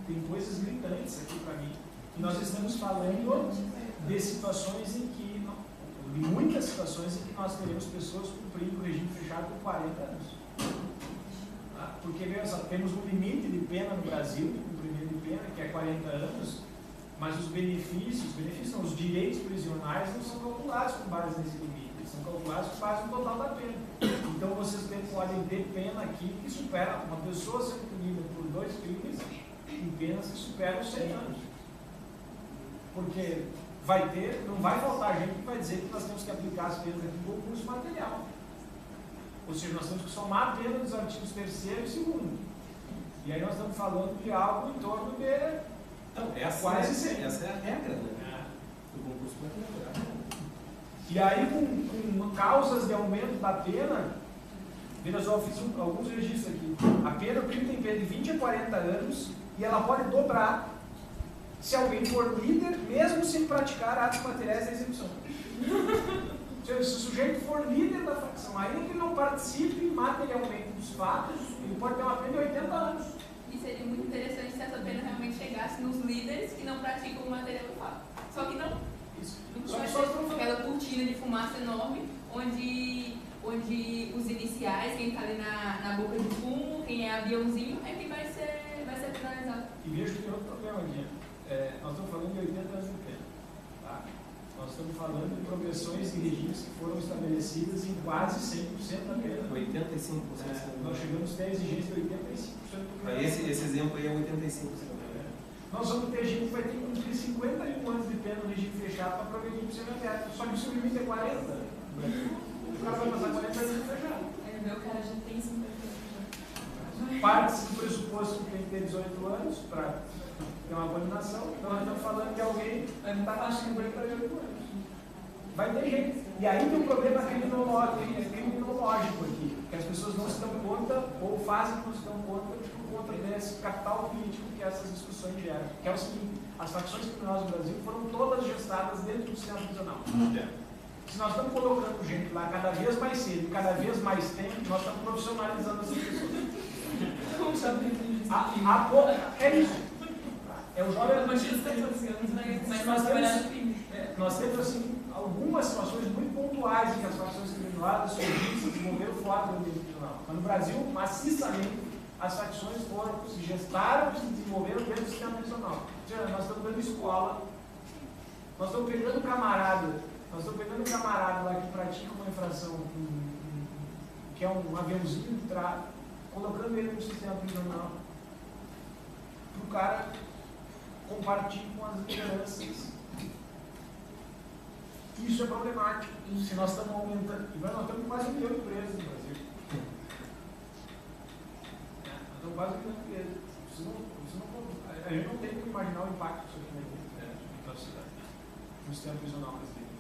Tem coisas gritantes aqui para mim. E nós estamos falando de situações em que, de muitas situações em que nós teremos pessoas cumprindo o regime fechado por 40 anos. Tá? Porque temos um limite de pena no Brasil, de cumprimento de pena, que é 40 anos, mas os benefícios não, os direitos prisionais não são calculados com base nesse limite, eles são calculados com base no total da pena. Então vocês podem ter pena aqui que supera, uma pessoa sendo punida por 2 crimes, em penas que superam os 100 anos. Porque não vai faltar gente que vai dizer que nós temos que aplicar as penas aqui em concurso material. Ou seja, nós temos que somar a pena dos artigos 3º e 2º. E aí nós estamos falando de algo em torno de quase 100. Essa é a regra, né? Do concurso material. E aí, com causas de aumento da pena, veja só, eu fiz alguns registros aqui. A pena, o crime tem pena de 20 a 40 anos e ela pode dobrar se alguém for líder, mesmo sem praticar atos materiais da execução. Se o sujeito for líder da facção, ainda que ele não participe materialmente dos fatos, ele pode ter uma pena de 80 anos. E seria muito interessante se essa pena realmente chegasse nos líderes que não praticam o material do fato. Só que não. Isso. Não vai ser aquela cortina de fumaça enorme, onde os iniciais, quem está ali na boca do fumo, quem é aviãozinho, é quem vai ser penalizado. E veja que tem outro problema aqui. Nós estamos falando de 80 anos de pena. Tá? Nós estamos falando de progressões de regimes que foram estabelecidas em quase 100% da pena. 85%. Nós chegamos até a exigência de 85% do crime. Esse exemplo aí é 85%. Nós vamos ter gente que vai ter que cumprir 51 anos de pena no regime fechado para progredir para o semiaberto. Só que o seu limite é 40. O cara vai passar 40 anos de fechado. Meu cara já tem 50 anos. Parte-se do pressuposto que tem que ter 18 anos para ter uma abominação. Então nós estamos falando que alguém vai estar com 58 anos. Vai ter gente. E aí tem um problema criminológico aqui, que as pessoas não se dão conta ou fazem que não se dão conta por conta desse capital político que essas discussões geram. Que é o seguinte, as facções criminosas do Brasil foram todas gestadas dentro do sistema prisional. Se nós estamos colocando gente lá cada vez mais cedo, cada vez mais tempo, nós estamos profissionalizando essas pessoas. É isso. É o jovem. Nós temos assim, algumas situações muito pontuais em que as facções criminosas surgiram, se desenvolveram fora do ambiente prisional. Mas no Brasil, maciçamente, as facções se gestaram e se desenvolveram dentro do sistema prisional. Ou seja, nós estamos dando escola, nós estamos pegando um camarada lá que pratica uma infração, que é um aviãozinho de tráfico, colocando ele no sistema prisional, para o cara compartilhar com as lideranças. Isso é problemático. Se nós estamos aumentando, e nós temos quase 1 milhão de presos no Brasil. Nós temos quase 1 milhão de presos. A gente não tem como imaginar o impacto disso aqui na sociedade, no sistema prisional brasileiro.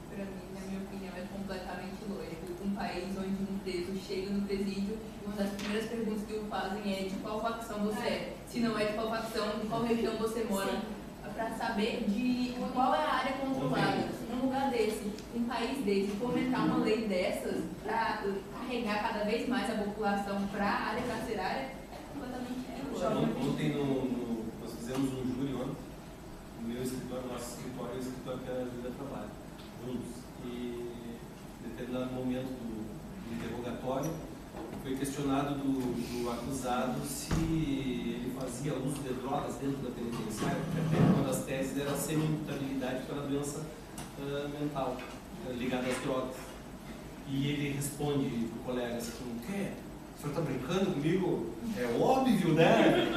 Para mim, na minha opinião, é completamente lógico. Um país onde um preso chega no presídio e uma das primeiras perguntas que o fazem é de qual facção você é. Se não é de qual facção, de qual região você mora, para saber de qual é a área controlada. Num lugar desse, um país desse, fomentar uma lei dessas para carregar cada vez mais a população para a área carcerária, é completamente Ontem nós fizemos um júri ontem, no meu escritório, nosso escritório e o escritório que a Júlia trabalha, juntos. E em determinado momento do interrogatório, foi questionado do acusado se ele fazia uso de drogas dentro da penitenciária, porque até uma das teses era a semi-imputabilidade pela doença mental ligada às drogas. E ele responde para o colega assim: o quê? O senhor está brincando comigo? É óbvio, né?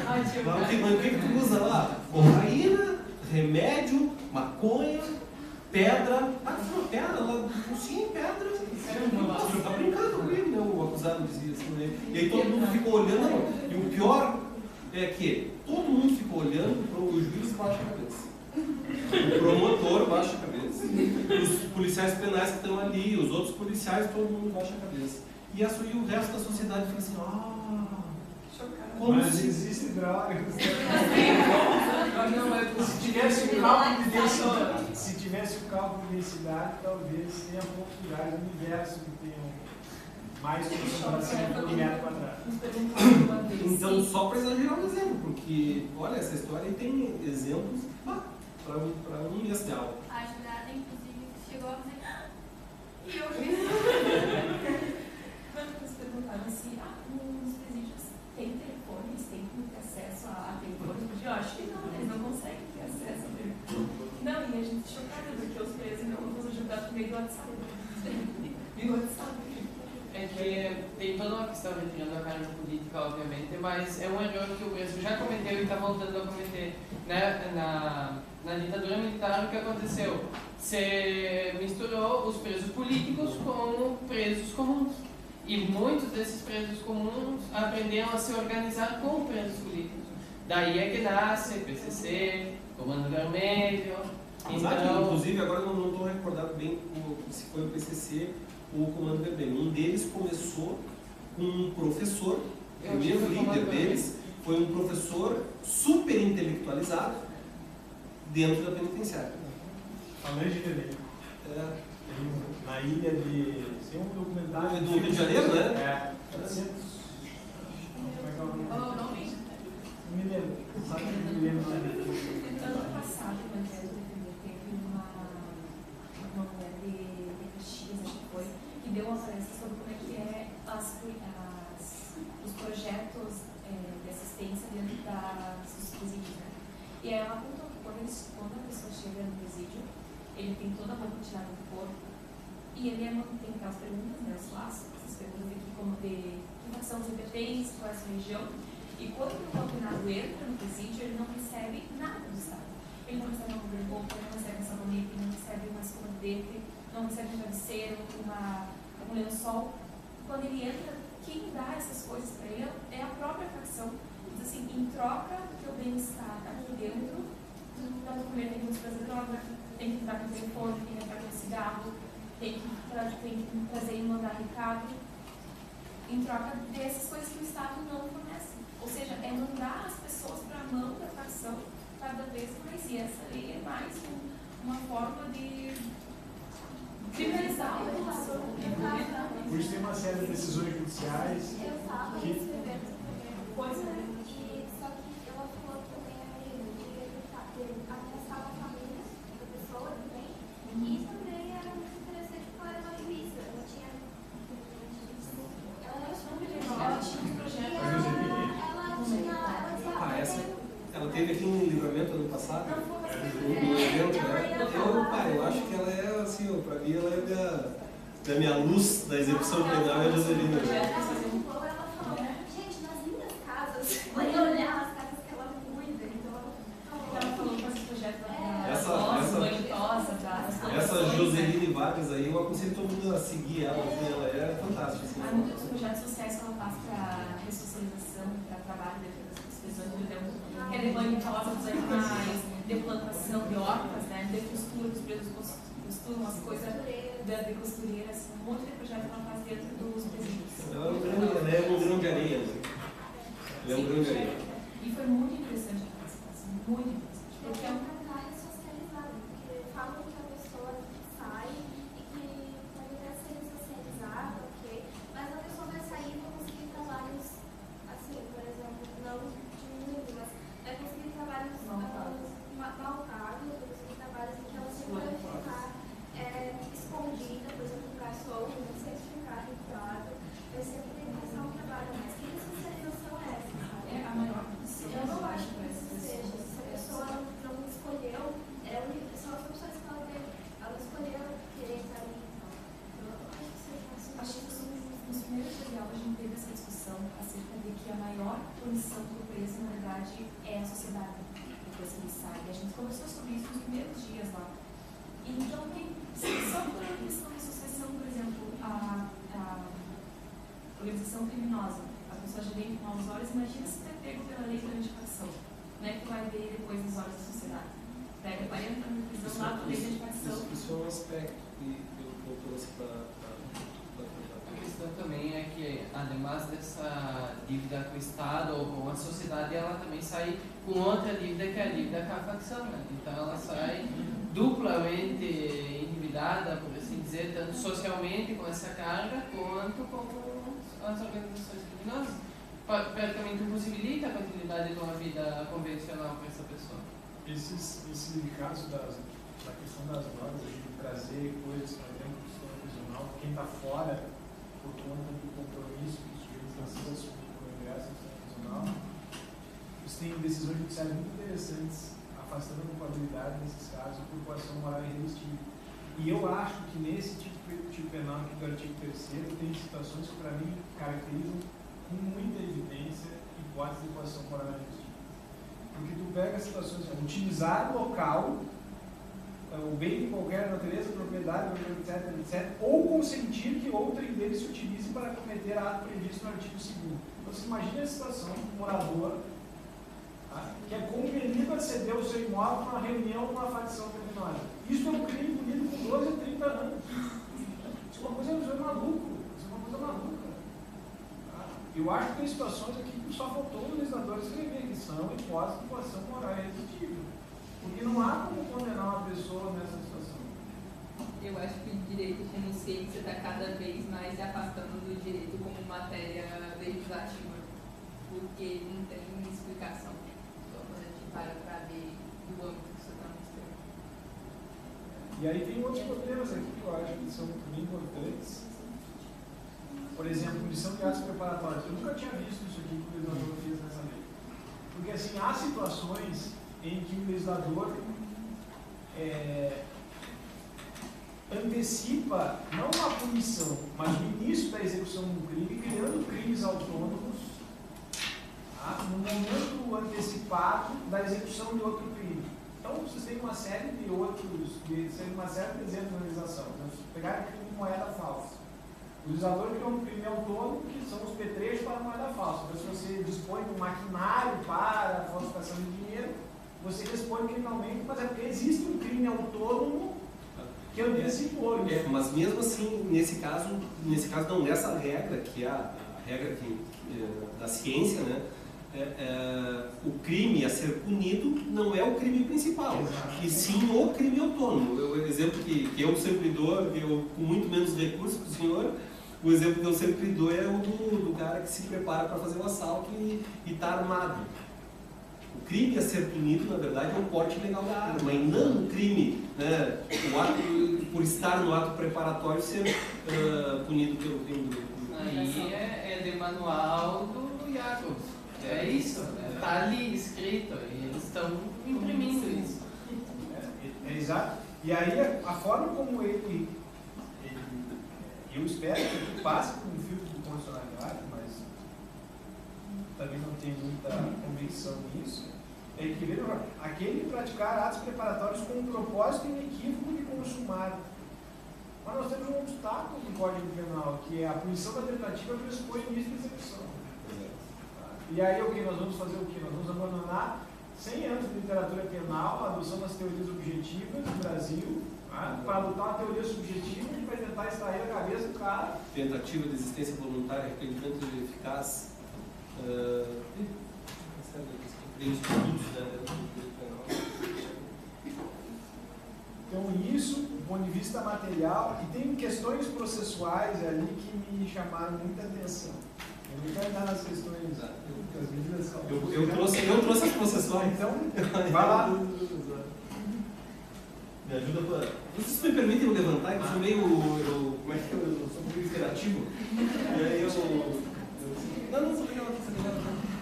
Mas o que tu usa lá? Cocaína, remédio, maconha, pedra. Ah, tu falou pedra? Lá, sim, pedra. O senhor está brincando comigo, né? O acusado dizia assim, né? E aí todo mundo ficou olhando. E o pior é que todo mundo ficou olhando para o juiz baixa a cabeça. O promotor baixa a cabeça. Os policiais penais que estão ali, os outros policiais, todo mundo baixa a cabeça. E o resto da sociedade fica assim, como mas se... existe drogas. Não, se tivesse o cálculo de densidade, se tivesse o cálculo de densidade, talvez tenha poucos lugares no universo que tenham mais concentração por metro quadrado. Então, só para exagerar um exemplo, porque, olha, essa história aí tem exemplos para um mês de aula. A ajudada, inclusive, chegou a dizer, e eu vi. Quando vocês perguntaram se nos presídios tem telefones, tem como ter acesso a telefones, eu acho que não, eles não conseguem ter acesso a telefones. Não, e a gente chocada, porque os presos não vão ajudar por meio do WhatsApp. E o WhatsApp. É que tem toda uma questão retirando a carga política, obviamente, mas é um erro que o preso já cometeu e está voltando a cometer. Né? Na ditadura militar, o que aconteceu? Se misturou os presos políticos com presos comuns. E muitos desses presos comuns aprenderam a se organizar com presos políticos. Daí é que nasce PCC, Comando Vermelho. Então, inclusive, agora eu não estou recordado bem se foi o PCC ou o Comando Vermelho. Um deles começou com um professor, o primeiro líder deles foi um professor super intelectualizado dentro da penitenciária. Falando de Vermelho. Na ilha de... Tem um documentário... Do Rio de Janeiro, né? É. Não me lembro. Sabe que me lembro? Ano passado, quando teve uma mulher de Caxias, acho que foi, que deu uma palestra sobre como é que é os projetos de assistência dentro dos presídios, né? E ela apontou que quando a pessoa chega no presídio, ele tem toda a roupa tirada do corpo e ele tem aquelas perguntas, né, os laços, essas perguntas aqui como de que nação você pertence, qual é a sua região. E quando o condenado entra no presídio, ele não recebe nada do Estado. Ele não recebe uma roupa de roupa, ele não recebe um sabonete, ele não recebe uma escova de dente, não recebe um travesseiro, um lençol. Quando ele entra, quem dá essas coisas para ele é a própria facção. Diz assim, em troca do teu bem-estar aqui dentro, tu dá de comer, tem que trazer droga, tem que entrar com o telefone, tem que entrar com o cigarro, tem que trazer e mandar recado, em troca dessas coisas que o Estado não fornece. Ou seja, é mandar as pessoas para a mão da facção cada vez mais. E essa lei é mais uma forma de criminalizar a população. Por isso tem uma série de decisões judiciais Eu estava que... escrevendo Pois é. e só que ela falou também de afastar a família da pessoa também. E também era muito interessante porque ela era uma juíza. Ela tinha Ela tinha um projeto. Ela teve aqui um livramento ano passado, um evento, né? Eu acho que ela é assim, para mim ela é da minha luz da execução penal, é a Joselina. Ela falou, gente, nas minhas casas, pode olhar as casas que ela cuida. Então Ela falou com esse projeto Essa Joseline Vargas aí, eu aconselho todo mundo a seguir ela, assim, ela é fantástica. Assim. Há muitos projetos sociais que ela faz para ressocialização, para trabalho dentro das prisões, por exemplo, que é de banho rosa dos animais, de plantação de hortas, né, de costura, os presos costuram as coisas de costureira, assim, um monte de projetos que ela faz dentro dos presídios. Ela é um grão de areia. Né? Ela é um grão de areia. E foi muito interessante a participação, muito interessante. Porque é um trabalho socializado, porque falam que a pessoa sai e que pode até ser socializada, ok? Mas a pessoa vai sair e vai conseguir trabalhos, assim, por sua um certificado entrado, eu sempre tenho que passar um trabalho, mas que socialização é essa, sabe? É a maior opção. Eu não acho que isso seja. Se a pessoa não escolheu, são as opções que ela teve. Ela escolheu querer estar ali. Então, eu não acho que seja uma Acho que solução. nos primeiros dias de aula a gente teve essa discussão acerca de que a maior punição do preso, na verdade, é a sociedade. Depois que ele sai. A gente conversou sobre isso nos primeiros dias lá. Então, só por uma questão de associação, por exemplo, a organização criminosa, a pessoa já vem com maus olhos, imagina se é pego pela lei da identificação. Como é que vai ver depois nos olhos da sociedade? Pega 40 anos de prisão lá por lei da identificação. Isso é um aspecto que eu trouxe para A questão também é que, ademais dessa dívida com o Estado ou com a sociedade, ela também sai com outra dívida, que é a dívida com a facção, né? Então ela sai duplamente endividada, por assim dizer, tanto socialmente com essa carga, quanto com as organizações criminosas. Praticamente impossibilita a continuidade de uma vida convencional para essa pessoa. Esse caso da questão das normas, de trazer coisas para dentro do sistema prisional, quem está fora, por conta do compromisso que os juízes assumem com o ingresso no sistema prisional, eles têm decisões judiciais muito interessantes, afastando a culpabilidade nesses casos por coação moral irresistível. E eu acho que nesse tipo penal aqui do artigo 3º tem situações que para mim caracterizam com muita evidência hipótese de coação moral irresistível. Porque tu pega situações como utilizar o local, o bem de qualquer natureza, propriedade, etc., etc., ou consentir que outrem dele se utilize para cometer ato previsto no artigo 2º. Então, você imagina a situação de um morador, tá, que é compelido a ceder o seu imóvel para uma reunião com uma facção criminosa. Isso é um crime punido com 12 a 30 anos. Isso é uma coisa maluca. Isso é uma coisa maluca. Tá? Eu acho que tem situações aqui que só faltou o legislador escrever, que são hipóteses de coação moral irresistível. Porque não há como condenar uma pessoa nessa situação. Eu acho que o direito como ciência está cada vez mais se afastando do direito como matéria legislativa, porque não tem explicação quando a gente para ver do âmbito que você está mostrando. E aí tem outros problemas aqui que eu acho que são bem importantes. Por exemplo, missão de atos preparatórios. Eu nunca tinha visto isso aqui que o legislador fez nessa lei. Porque assim, há situações em que o legislador antecipa não a punição, mas o início da execução do crime, criando crimes autônomos, tá, no momento antecipado da execução de outro crime. Então, vocês têm uma série de outros, uma série de exemplos de realização. Pegar o crime de moeda falsa. O legislador criou um crime autônomo, que são os petrechos para a moeda falsa. Então, se você dispõe de um maquinário para a falsificação de dinheiro, você responde criminalmente, mas é porque existe um crime autônomo que antecipou isso. Mas mesmo assim, nesse caso não, nessa regra, que é a regra da ciência, né? O crime a ser punido não é o crime principal, e sim o crime autônomo. O exemplo que eu sempre dou, eu com muito menos recursos que o senhor, o exemplo que eu sempre dou é o do cara que se prepara para fazer o assalto e está armado. O crime a ser punido, na verdade, é o porte ilegal da arma, e não o crime, né, o ato, por estar no ato preparatório, ser punido pelo crime do Aí é de manual do Iago. É isso, está ali escrito e eles estão imprimindo isso. É exato. E aí a forma como ele eu espero que ele passe por um filtro de constitucionalidade, mas também não tenho muita convicção nisso, é que aquele praticar atos preparatórios com um propósito inequívoco de consumar. Mas nós temos um obstáculo no Código Penal, que é a punição da tentativa pressupõe o início da execução. E aí o que nós vamos fazer? O que? Nós vamos abandonar 100 anos de literatura penal, a adoção das teorias objetivas no Brasil, para adotar uma teoria subjetiva que vai tentar extrair a cabeça do cara. Tentativa de existência voluntária, requerimento eficaz. Então isso, do ponto de vista material, e tem questões processuais ali que me chamaram muita atenção. Eu não quero entrar nas questões das medidas cautelares. Eu trouxe as processuais. Então, vai lá. Me ajuda para... Vocês me permitem levantar, que eu como é que eu sou muito interativo. E aí não, sou legal.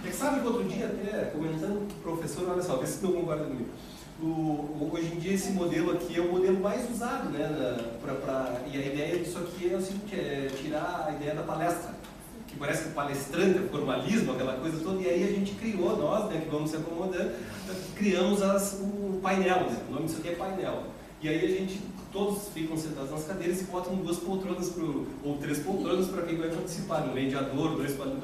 É que sabe que outro dia, até comentando com o professor, olha só, vê se não concorda comigo. Hoje em dia esse modelo aqui é o modelo mais usado, né? E a ideia disso aqui é o seguinte, é tirar a ideia da palestra, que parece que o palestrante é formalismo, aquela coisa toda, e aí a gente criou, nós, né, que vamos se acomodando, criamos o painel, né? O nome disso aqui é painel. E aí a gente, todos ficam sentados nas cadeiras e botam 2 poltronas, ou 3 poltronas para quem vai participar, um mediador, 2, não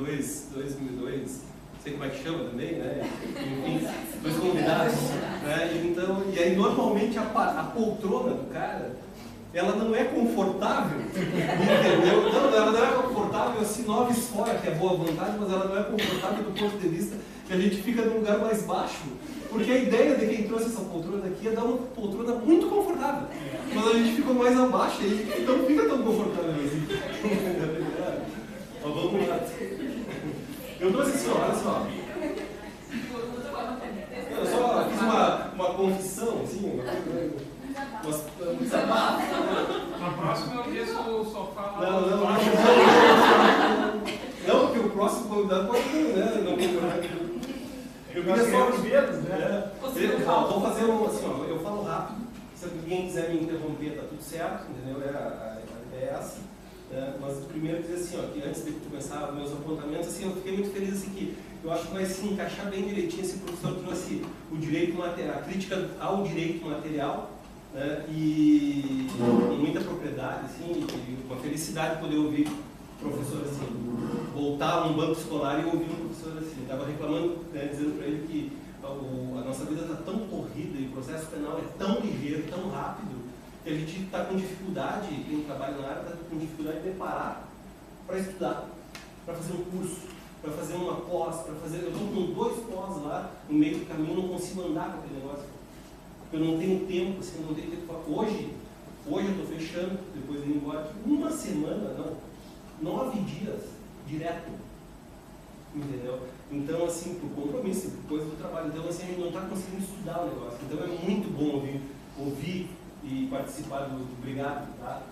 sei como é que chama também, né? Enfim, 2 convidados, né? Então, e aí normalmente a poltrona do cara, ela não é confortável, entendeu? Não, ela não é confortável assim, 9 fora, que é boa vontade, mas ela não é confortável do ponto de vista que a gente fica num lugar mais baixo. Porque a ideia de quem trouxe essa poltrona aqui é dar uma poltrona muito confortável. Mas a gente ficou mais abaixo e não fica tão confortável assim. Mas vamos lá. Eu trouxe assim, olha só. Eu só fiz uma confissão, assim, uma desabafo. Na próxima eu desço o sofá lá. Não, porque o próximo convidado pode ter, né? Não concordar. Eu queria só os dedos, né? Vou fazer assim, ó, eu falo rápido. Se alguém quiser me interromper, tá tudo certo, entendeu? A ideia é essa. Mas primeiro dizer assim, ó, que antes de começar meus apontamentos, assim, eu fiquei muito feliz assim, que eu acho que vai se encaixar bem direitinho. Esse professor trouxe o direito material, a crítica ao direito material, né? E com muita propriedade, assim, e uma felicidade poder ouvir o professor assim, voltar a um banco escolar e ouvir um professor assim. Estava reclamando, né, dizendo para ele que a nossa vida está tão corrida e o processo penal é tão ligeiro, tão rápido, que a gente está com dificuldade, quem trabalha na área está com dificuldade de parar para estudar, para fazer um curso, para fazer uma pós, para fazer. Eu estou com 2 pós lá, no meio do caminho, não consigo andar com aquele negócio. Eu não tenho tempo, assim, não tenho tempo. Hoje eu estou fechando, depois de ir embora, uma semana, não. 9 dias direto, entendeu? Então, assim, por compromisso, por coisa do trabalho. Então, assim, a gente não está conseguindo estudar o negócio. Então, é muito bom ouvir e participar do Obrigado, tá?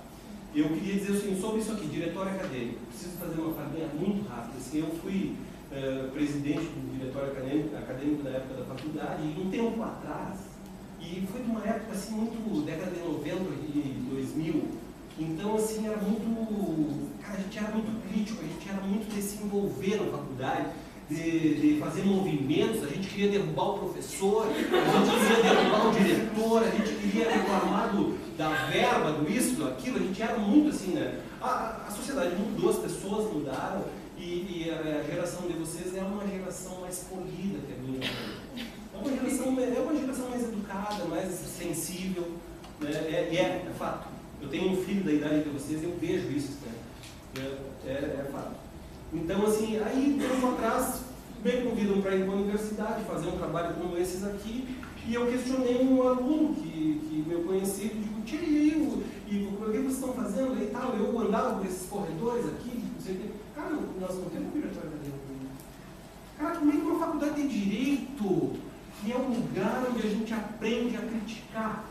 Eu queria dizer assim, sobre isso aqui, diretório acadêmico. Preciso fazer uma farinha muito rápida. Assim, eu fui presidente do diretório acadêmico na época da faculdade, e um tempo atrás, e foi de uma época, assim, muito década de 90 e 2000. Então, assim, era muito... Cara, a gente era muito crítico, a gente era muito de se envolver na faculdade, de fazer movimentos, a gente queria derrubar o professor, a gente queria derrubar o diretor, a gente queria reclamar da verba, do isso, do aquilo, a gente era muito assim, né? A sociedade mudou, as pessoas mudaram, e a geração de vocês é uma geração mais polida que a minha. É uma geração mais educada, mais sensível, né? É fato. Eu tenho um filho da idade de vocês, eu vejo isso, né? É fato. Então, assim, aí, tempo atrás, me convidam para ir para a universidade, fazer um trabalho como esses aqui, e eu questionei um aluno que eu conheci, e digo, tia, e o que vocês estão fazendo aí e tal? Eu andava por esses corredores aqui, não sei o quê. Cara, nós não temos diretório acadêmico. Cara, como é que uma faculdade de Direito, que é um lugar onde a gente aprende a criticar?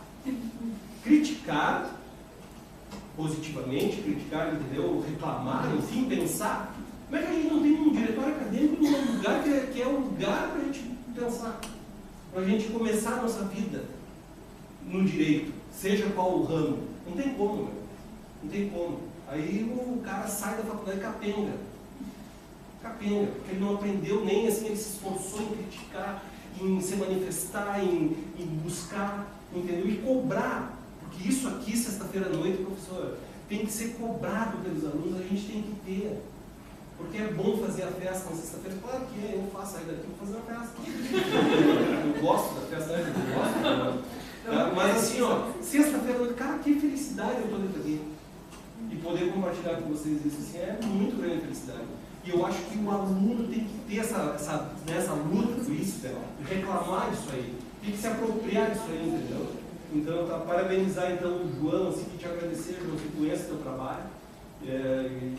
Criticar positivamente, criticar, entendeu? Reclamar, enfim, pensar. Como é que a gente não tem um diretório acadêmico num lugar que é um lugar para a gente pensar, para a gente começar a nossa vida no direito, seja qual o ramo? Não tem como, né? Não tem como. Aí o cara sai da faculdade capenga, porque ele não aprendeu nem assim, ele se esforçou em criticar, em se manifestar, em buscar, entendeu? E cobrar. Porque isso aqui, sexta-feira à noite, professor, tem que ser cobrado pelos alunos, a gente tem que ter. Porque é bom fazer a festa na sexta-feira. Claro que é, eu faço sair daqui para fazer a festa. Eu gosto da festa, eu gosto. Mas assim, ó, sexta-feira à noite, cara, que felicidade eu estou dentro aqui. E poder compartilhar com vocês isso assim, é muito grande felicidade. E eu acho que o aluno tem que ter essa luta por isso, de reclamar disso aí. Tem que se apropriar disso aí, entendeu? Então, parabenizar então o João, assim, que te agradecer, João, que conhece o teu trabalho,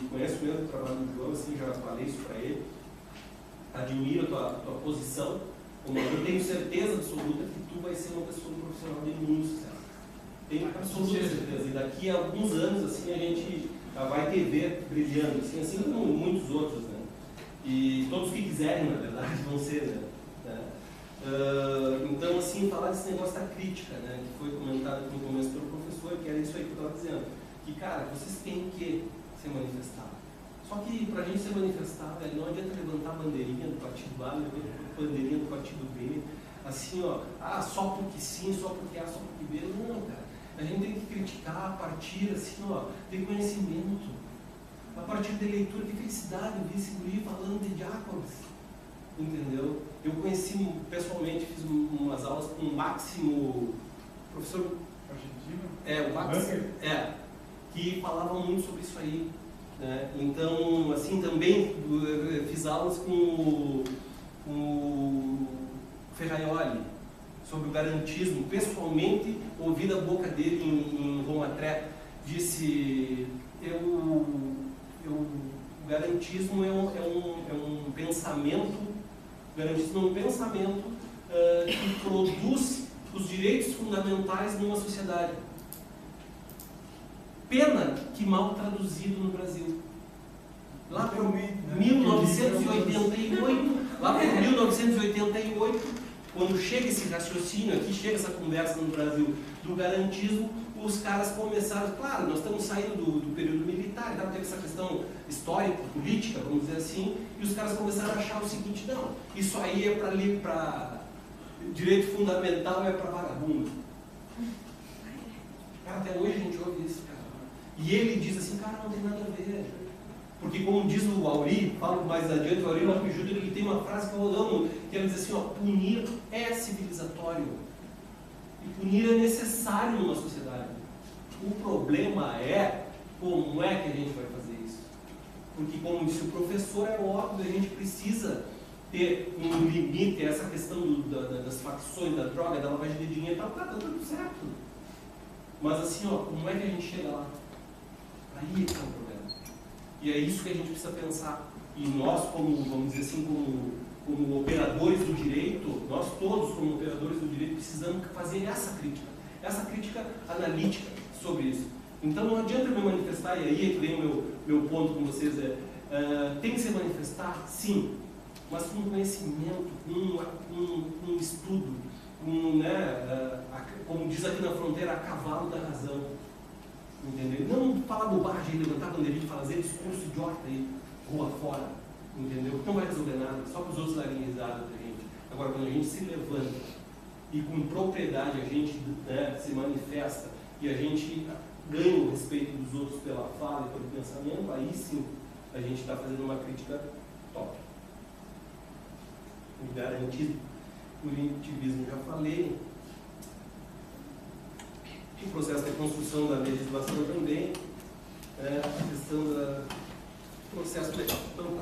conheço mesmo o trabalho do João, assim, já falei isso para ele, admiro a tua posição, eu tenho certeza absoluta que tu vai ser uma pessoa profissional de muito sucesso. Tenho absoluta certeza. E daqui a alguns anos, assim, a gente vai ter ver brilhando, assim como muitos outros, né? E todos que quiserem, na verdade, vão ser, né? Então, assim, falar desse negócio da crítica, né? Que foi comentado no começo pelo professor, que era isso aí que eu estava dizendo. Que, cara, vocês têm que se manifestar. Só que para a gente se manifestar, velho, não adianta levantar a bandeirinha do partido A, levantar a bandeirinha do partido B, assim, ó, só porque sim, só porque A, só porque B. Não, cara. A gente tem que criticar a partir, assim, ó, de conhecimento, a partir de leitura. Que felicidade eu vi esse guri falando de Jacobs, entendeu? Eu conheci pessoalmente, fiz umas aulas com o Máximo, professor argentino? O Máximo, que falava muito sobre isso aí, né? Então, assim, também fiz aulas com o Ferraioli, sobre o garantismo, pessoalmente ouvi da boca dele em Roma Tre, disse, o garantismo é um pensamento, que produz os direitos fundamentais numa sociedade. Pena que mal traduzido no Brasil. Lá por 1988, quando chega esse raciocínio aqui, chega essa conversa no Brasil do garantismo, os caras começaram, claro, nós estamos saindo do período militar, então teve essa questão histórica, política, vamos dizer assim, e os caras começaram a achar o seguinte, não, isso aí é para direito fundamental, é para vagabundo. Cara, até hoje a gente ouve isso, cara. E ele diz assim, cara, não tem nada a ver. Porque como diz o Auri, falo mais adiante, o Auri Lopes Júnior, ele tem uma frase que eu amo, que ele diz assim, ó, punir é civilizatório. E punir é necessário numa sociedade. O problema é como é que a gente vai fazer isso. Porque como disse o professor, é óbvio, a gente precisa ter um limite, essa questão das facções, da droga, da lavagem de dinheiro, tá tudo certo. Mas assim, ó, como é que a gente chega lá? Aí é que é o problema. E é isso que a gente precisa pensar. E nós, como, vamos dizer assim, como operadores do direito, nós todos, como operadores do direito, precisamos fazer essa crítica analítica sobre isso. Então não adianta eu me manifestar, e aí é que vem o meu ponto com vocês, tem que se manifestar, sim, mas com conhecimento, com estudo, como diz aqui na fronteira, a cavalo da razão. Entendeu? Não falar bobagem, levantar bandeirinha e fazer discurso idiota aí, rua fora, entendeu? Não vai resolver nada, só para os outros darem risada da gente. Agora, quando a gente se levanta e com propriedade a gente se manifesta e a gente ganha o respeito dos outros pela fala e pelo pensamento, aí sim a gente está fazendo uma crítica top. O garantismo, o punitivismo, já falei. O processo de construção da legislação também, a questão do processo legal. Então,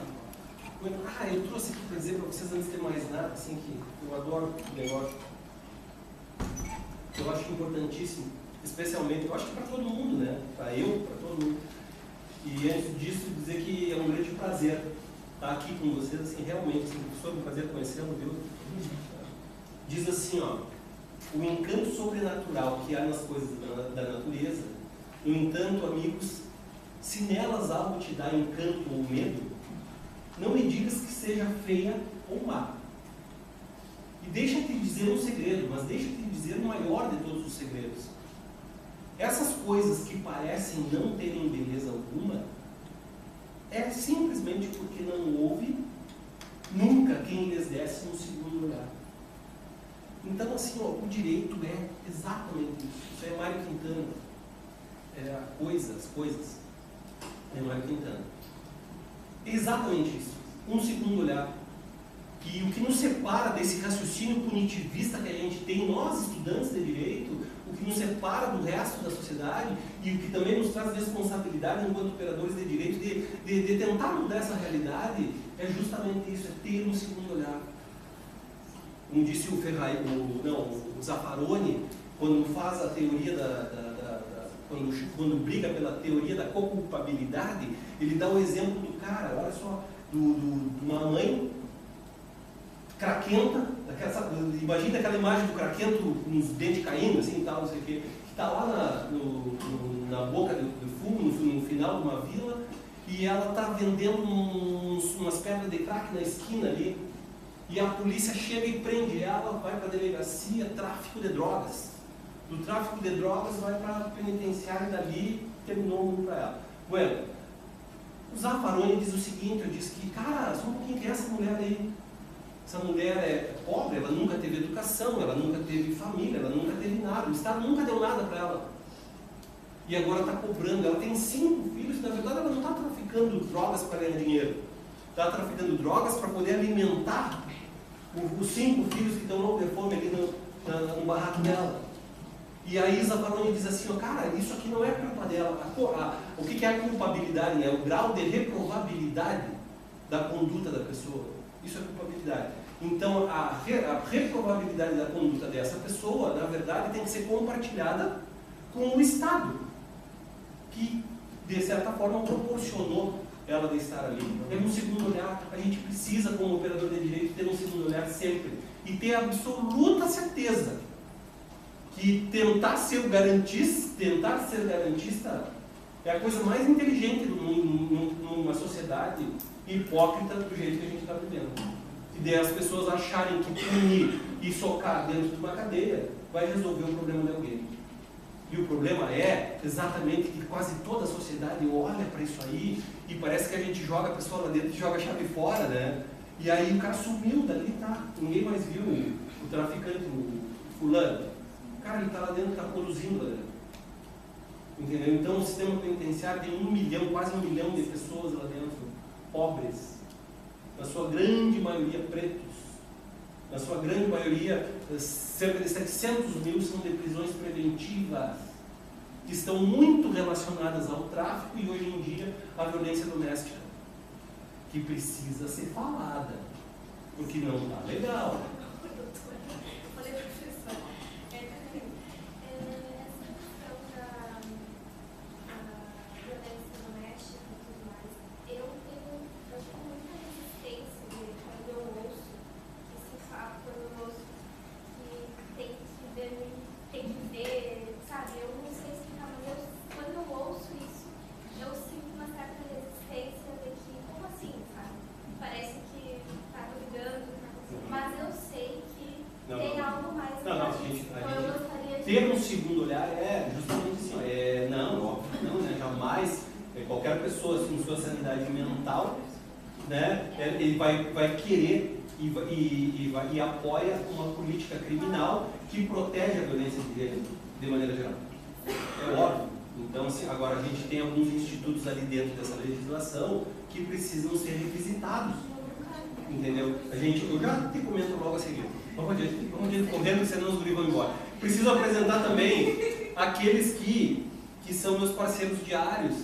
eu trouxe aqui para dizer para vocês, antes de mais nada, assim, que eu adoro o negócio. Eu acho importantíssimo, especialmente, eu acho que para todo mundo, né? Para todo mundo. E antes disso, dizer que é um grande prazer estar aqui com vocês, assim, realmente, assim, foi um prazer conhecê-lo, viu? Diz assim, ó. O encanto sobrenatural que há nas coisas da natureza, no entanto, amigos, se nelas algo te dá encanto ou medo, não me digas que seja feia ou má. E deixa-te dizer um segredo, mas deixa-te dizer o maior de todos os segredos. Essas coisas que parecem não terem beleza alguma, é simplesmente porque não houve nunca quem lhes desse um segundo olhar. Então, assim, ó, o direito é exatamente isso. Isso é Mário Quintana. As coisas. É Mário Quintana. Exatamente isso. Um segundo olhar. E o que nos separa desse raciocínio punitivista que a gente tem, nós estudantes de direito, o que nos separa do resto da sociedade e o que também nos traz responsabilidade enquanto operadores de direito de tentar mudar essa realidade, é justamente isso, é ter um segundo olhar. Como disse o Zaffaroni, quando faz a teoria quando briga pela teoria da co-culpabilidade, ele dá o exemplo do cara, olha só, de uma mãe craquenta, imagina aquela imagem do craquento com os dentes caindo, assim, tal, não sei o quê, que está lá na boca do fumo, no final de uma vila, e ela está vendendo umas pedras de crack na esquina ali, e a polícia chega e prende ela, vai para a delegacia, tráfico de drogas. Do tráfico de drogas vai para a penitenciária e dali terminou o mundo para ela. Bueno, o Zaffaroni diz o seguinte, eu disse que, cara, só um pouquinho, que é essa mulher aí? Essa mulher é pobre, ela nunca teve educação, ela nunca teve família, ela nunca teve nada, o Estado nunca deu nada para ela. E agora está cobrando, ela tem 5 filhos, na verdade ela não está traficando drogas para ganhar dinheiro, está traficando drogas para poder alimentar os 5 filhos que estão loucos de fome ali no barraco dela. E aí Zaffaroni diz assim, ó, cara, isso aqui não é culpa dela. O que é a culpabilidade? É o grau de reprovabilidade da conduta da pessoa. Isso é culpabilidade. Então, a reprovabilidade da conduta dessa pessoa, na verdade, tem que ser compartilhada com o Estado, que, de certa forma, proporcionou ela de estar ali. Tem um segundo olhar, a gente precisa, como operador de direito, ter um segundo olhar sempre. E ter absoluta certeza que tentar ser garantista é a coisa mais inteligente numa sociedade hipócrita do jeito que a gente está vivendo. E daí as pessoas acharem que punir e socar dentro de uma cadeia vai resolver o problema de alguém. E o problema é exatamente que quase toda a sociedade olha para isso aí e parece que a gente joga a pessoa lá dentro e joga a chave fora, né? E aí o cara sumiu dali, tá? Ninguém mais viu o traficante, o fulano. O cara, ele está lá dentro, está produzindo lá dentro. Entendeu? Então o sistema penitenciário tem 1 milhão, quase 1 milhão de pessoas lá dentro, pobres, na sua grande maioria pretos, na sua grande maioria cerca de 700 mil são de prisões preventivas, que estão muito relacionadas ao tráfico e hoje em dia à violência doméstica, que precisa ser falada, porque não está legal. Ter um segundo olhar é justamente assim, óbvio que não, né? Jamais qualquer pessoa assim, com sua sanidade mental, né, ele vai querer e apoia uma política criminal que protege a violência de maneira geral. É óbvio. Então, assim, agora a gente tem alguns institutos ali dentro dessa legislação que precisam ser revisitados. Entendeu? Eu já te comento logo a seguir. Vamos adiante correndo, senão os guris vão embora. Preciso apresentar também aqueles que são meus parceiros diários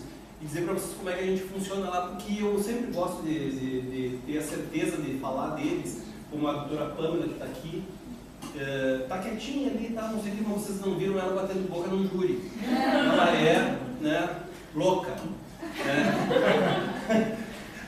e dizer para vocês como é que a gente funciona lá, porque eu sempre gosto de ter a certeza de falar deles, como a doutora Pâmela, que está aqui. Tá quietinha ali, tá? Não sei o que, mas vocês não viram ela batendo boca num júri. Ela é, né, louca.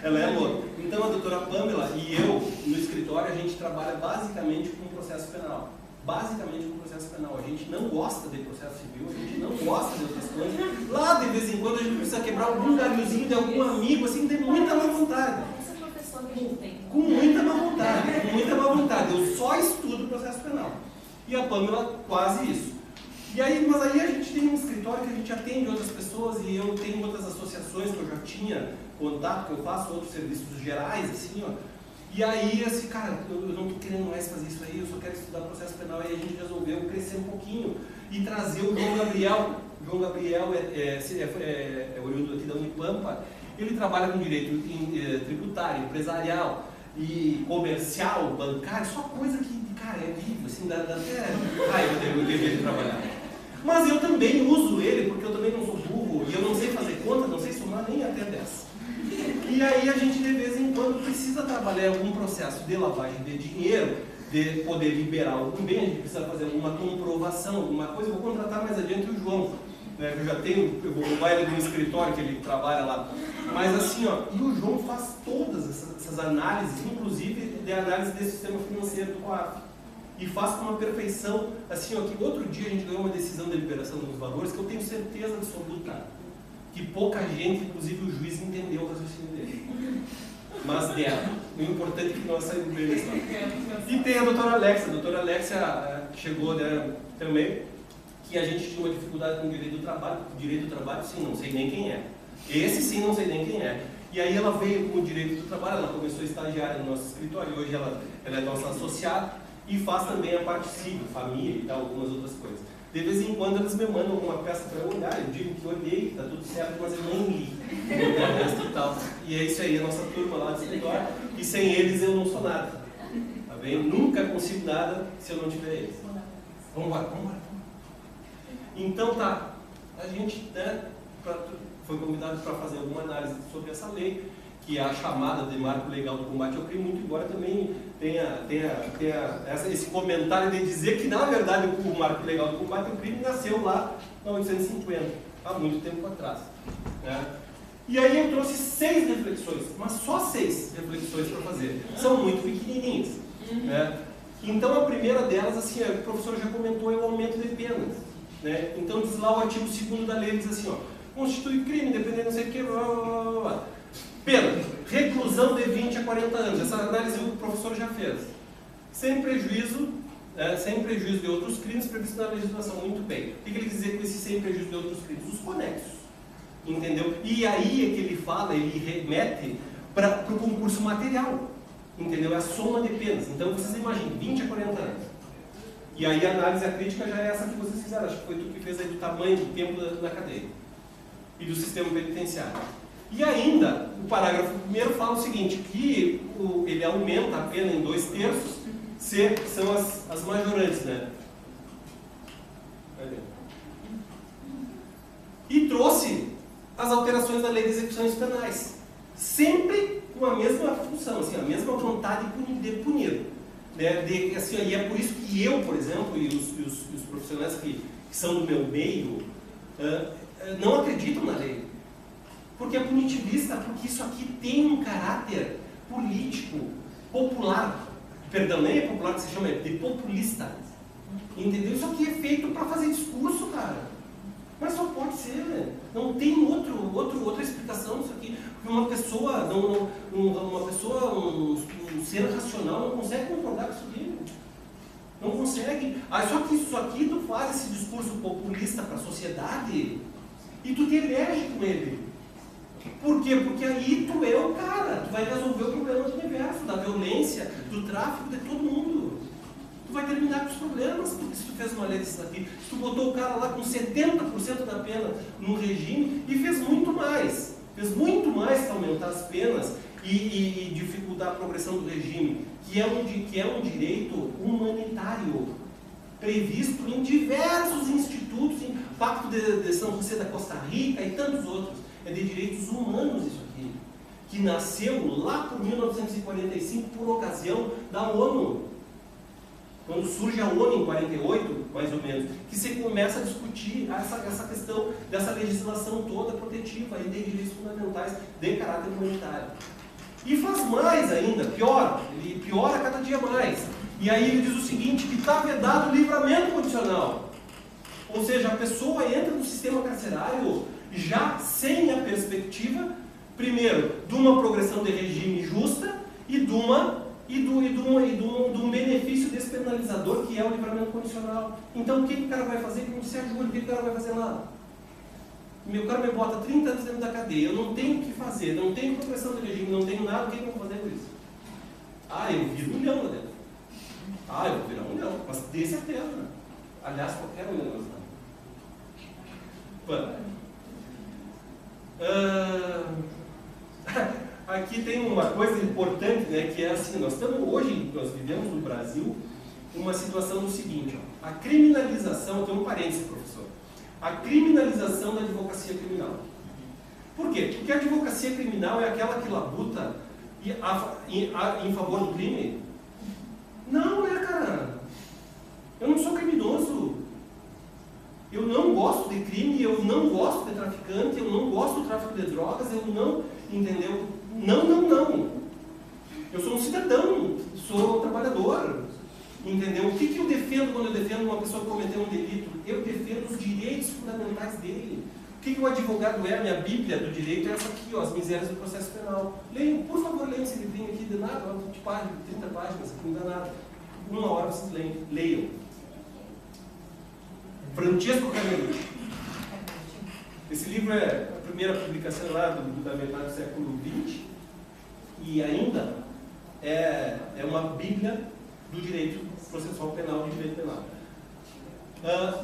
Ela é louca. Então a doutora Pâmela e eu, no escritório, a gente trabalha basicamente com processo penal. Basicamente com processo penal. A gente não gosta de processo civil, a gente não gosta de outras coisas. Lá, de vez em quando, a gente precisa quebrar algum galhozinho de algum amigo, assim, tem muita má vontade. Esse professor que a gente tem. Com muita má vontade. Eu só estudo processo penal. E a Pâmela, quase isso. Mas aí a gente tem um escritório que a gente atende outras pessoas e eu tenho outras associações que eu já tinha contato, que eu faço outros serviços gerais, assim, ó. E aí, assim, cara, eu não estou querendo mais fazer isso aí, eu só quero estudar processo penal. E a gente resolveu crescer um pouquinho e trazer o João Gabriel. O João Gabriel é oriundo aqui da Unipampa. Ele trabalha com direito tributário, empresarial e comercial, bancário, só coisa que, cara, é horrível, assim, dá até raiva eu deveria trabalhar. Mas eu também uso ele, porque eu também não sou burro e eu não sei fazer conta, não sei somar nem até 10. E aí a gente de vez em quando precisa trabalhar algum processo de lavagem de dinheiro, de poder liberar algum bem, a gente precisa fazer alguma comprovação, alguma coisa. Eu vou contratar mais adiante o João, né? Eu já tenho, eu vou levar ele no escritório que ele trabalha lá. Mas assim, ó, e o João faz todas essas análises, inclusive de análise desse sistema financeiro do COAF. E faz com uma perfeição, assim, ó, que outro dia a gente ganhou uma decisão de liberação dos valores que eu tenho certeza absoluta que pouca gente, inclusive o juiz, entendeu o raciocínio dele. Mas deram. O importante é que nós saímos bem dessa. E tem a doutora Alexia. A doutora Alexia chegou, né, também, que a gente tinha uma dificuldade com o direito do trabalho. O direito do trabalho, sim, não sei nem quem é. Esse sim, não sei nem quem é. E aí ela veio com o direito do trabalho, ela começou a estagiar no nosso escritório, hoje ela é nossa associada e faz também a parte civil, família e tal, algumas outras coisas. De vez em quando eles me mandam alguma peça para eu olhar, eu digo que olhei, que está tudo certo, mas eu nem li. E tal. E é isso aí, a nossa turma lá do escritório, e sem eles eu não sou nada. Tá bem? Eu nunca consigo nada se eu não tiver eles. Vamos embora. Então tá, a gente, né, foi convidado para fazer alguma análise sobre essa lei, que é a chamada de marco legal do combate ao crime, muito embora também tenha esse comentário de dizer que, na verdade, o marco legal do combate ao crime nasceu lá em 1850, há muito tempo atrás. Né? E aí eu trouxe 6 reflexões, mas só 6 reflexões para fazer. São muito pequenininhas. Né? Então, a primeira delas, assim, o professor já comentou, é o aumento de penas. Né? Então, diz lá o artigo 2º da lei, diz assim, ó, constitui crime, dependendo não sei o que, blá, blá, blá, blá. Pena, reclusão de 20 a 40 anos. Essa análise o professor já fez. Sem prejuízo de outros crimes previstos na legislação. Muito bem. O que ele quer dizer com esse sem prejuízo de outros crimes? Os conexos. Entendeu? E aí é que ele fala, ele remete para o concurso material. Entendeu? É a soma de penas. Então vocês imaginem, 20 a 40 anos. E aí a análise, a crítica já é essa que vocês fizeram. Acho que foi tu que fez aí do tamanho do tempo da cadeia. E do sistema penitenciário. E ainda, o parágrafo 1º fala o seguinte, que ele aumenta a pena em 2/3, se são as majorantes, né? E trouxe as alterações da lei de execuções penais, sempre com a mesma função, assim, a mesma vontade de punir. Né? Assim, e é por isso que eu, por exemplo, e os profissionais que são do meu meio, não acreditam na lei. Porque é punitivista, porque isso aqui tem um caráter político, popular. Perdão, nem é popular que se chama, é de populista. Entendeu? Isso aqui é feito para fazer discurso, cara. Mas só pode ser, né? Não tem outra explicação disso aqui. Porque uma pessoa, um ser racional não consegue concordar com isso aqui. Não consegue. Só que isso aqui tu faz esse discurso populista para a sociedade e tu te elege com ele. Por quê? Porque aí tu é o cara, tu vai resolver o problema do universo, da violência, do tráfico, de todo mundo. Tu vai terminar com os problemas, porque se tu fez uma lei desse daqui, se tu botou o cara lá com 70% da pena no regime e fez muito mais que aumentar as penas e dificultar a progressão do regime, que é um direito humanitário, previsto em diversos institutos, em Pacto de São José da Costa Rica e tantos outros. É de direitos humanos isso aqui, que nasceu lá por 1945 por ocasião da ONU. Quando surge a ONU em 48, mais ou menos, que se começa a discutir essa questão dessa legislação toda protetiva e de direitos fundamentais de caráter humanitário. E faz mais ainda, ele piora cada dia mais. E aí ele diz o seguinte, que está vedado o livramento condicional. Ou seja, a pessoa entra no sistema carcerário já sem a perspectiva, primeiro, de uma progressão de regime justa e de um benefício despenalizador, que é o livramento condicional. Então, o que o cara vai fazer? Como se ajuda, o que o cara vai fazer lá? Meu cara me bota 30 anos dentro da cadeia, eu não tenho o que fazer, não tenho progressão de regime, não tenho nada, o que eu vou fazer com isso? Eu viro 1 milhão lá dentro. Eu vou virar 1 milhão, mas tenho certeza. Aliás, qualquer um deles. Aqui tem uma coisa importante, né, que é assim, nós vivemos no Brasil uma situação do seguinte, ó, a criminalização, tem um parênteses, professor, a criminalização da advocacia criminal. Por quê? Porque a advocacia criminal é aquela que labuta em favor do crime? Não, cara. Eu não sou criminoso. Eu não gosto de crime, eu não gosto de traficante, eu não gosto do tráfico de drogas, eu não, entendeu? Não. Eu sou um cidadão, sou um trabalhador, entendeu? O que eu defendo quando eu defendo uma pessoa que cometeu um delito? Eu defendo os direitos fundamentais dele. O que o advogado é? A minha bíblia do direito é essa aqui, ó, as misérias do processo penal. Leiam, por favor, leiam esse livrinho aqui, de nada, 20 páginas, 30 páginas, aqui não dá nada. 1 hora vocês leiam. Francesco Canelucci. Esse livro é a primeira publicação lá da metade do século XX e ainda é uma bíblia do direito processual penal, do direito penal.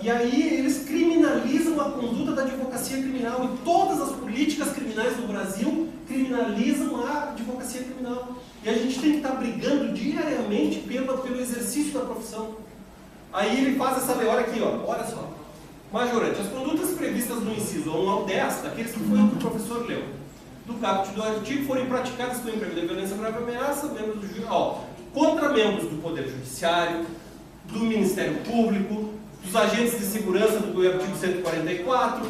E aí eles criminalizam a conduta da advocacia criminal e todas as políticas criminais do Brasil criminalizam a advocacia criminal. E a gente tem que estar brigando diariamente pelo exercício da profissão. Aí ele faz essa lei, olha aqui, ó, olha só. Majorante, as condutas previstas no inciso 1 ao 10, daqueles que foi o que o professor leu, do caput do artigo, forem praticadas com emprego de violência, grave ameaça, membros do juízo, contra membros do Poder Judiciário, do Ministério Público, dos agentes de segurança do artigo 144,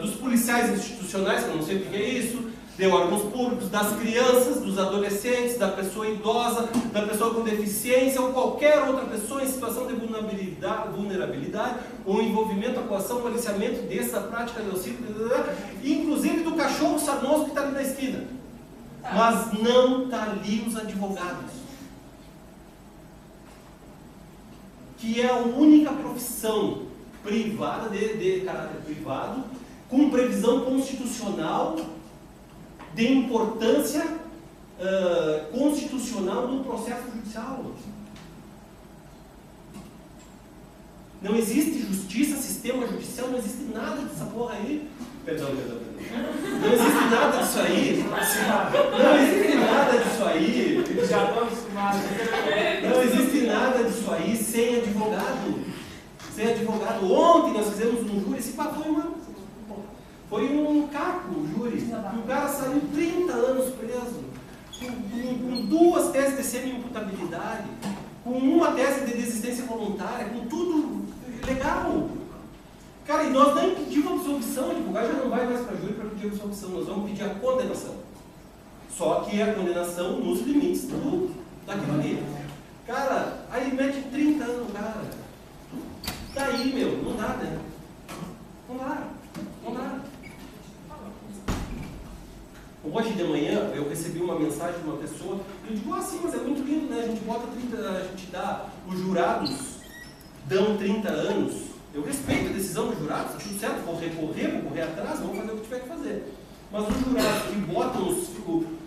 dos policiais institucionais, que eu não sei o que é isso, de órgãos públicos, das crianças, dos adolescentes, da pessoa idosa, da pessoa com deficiência ou qualquer outra pessoa em situação de vulnerabilidade ou envolvimento, atuação, ou aliciamento dessa prática de auxílio, inclusive do cachorro sarnoso que está ali na esquina. Mas não está ali os advogados, que é a única profissão privada, de caráter privado, com previsão constitucional de importância constitucional no processo judicial. Não existe justiça, sistema judicial, não existe nada dessa porra aí. Perdão. Não existe nada disso aí. Não existe nada disso aí. Já estão acostumados. Não existe nada disso aí sem advogado. Sem advogado. Ontem nós fizemos um júri, esse papo foi um caco, o júri. O cara saiu 30 anos preso, com 2 teses de semi-imputabilidade, com 1 tese de desistência voluntária, com tudo legal. Cara, e nós nem pedimos absolvição, o advogado já não vai mais para júri para pedir absolvição, nós vamos pedir a condenação. Só que a condenação nos limites daquilo ali. Cara, aí mete 30 anos, cara. Daí, meu, não dá, né? Não dá. Hoje de manhã eu recebi uma mensagem de uma pessoa e eu digo, sim, mas é muito lindo, né? A gente dá, os jurados dão 30 anos. Eu respeito a decisão dos jurados, tá tudo certo, vou correr atrás, vamos fazer o que tiver que fazer. Mas os jurados que botam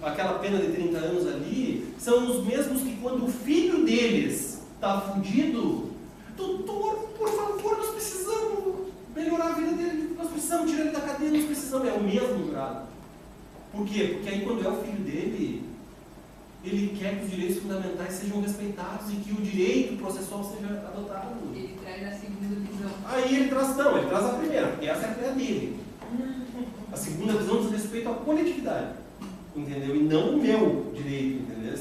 aquela pena de 30 anos ali são os mesmos que quando o filho deles está fudido, doutor, por favor, nós precisamos melhorar a vida dele, nós precisamos tirar ele da cadeia, nós precisamos, é o mesmo jurado. Por quê? Porque aí quando é o filho dele, ele quer que os direitos fundamentais sejam respeitados e que o direito processual seja adotado. Ele traz a segunda visão. Aí ele traz a primeira, porque essa é a dele. A segunda visão diz respeito à coletividade, entendeu? E não o meu direito, entendeu?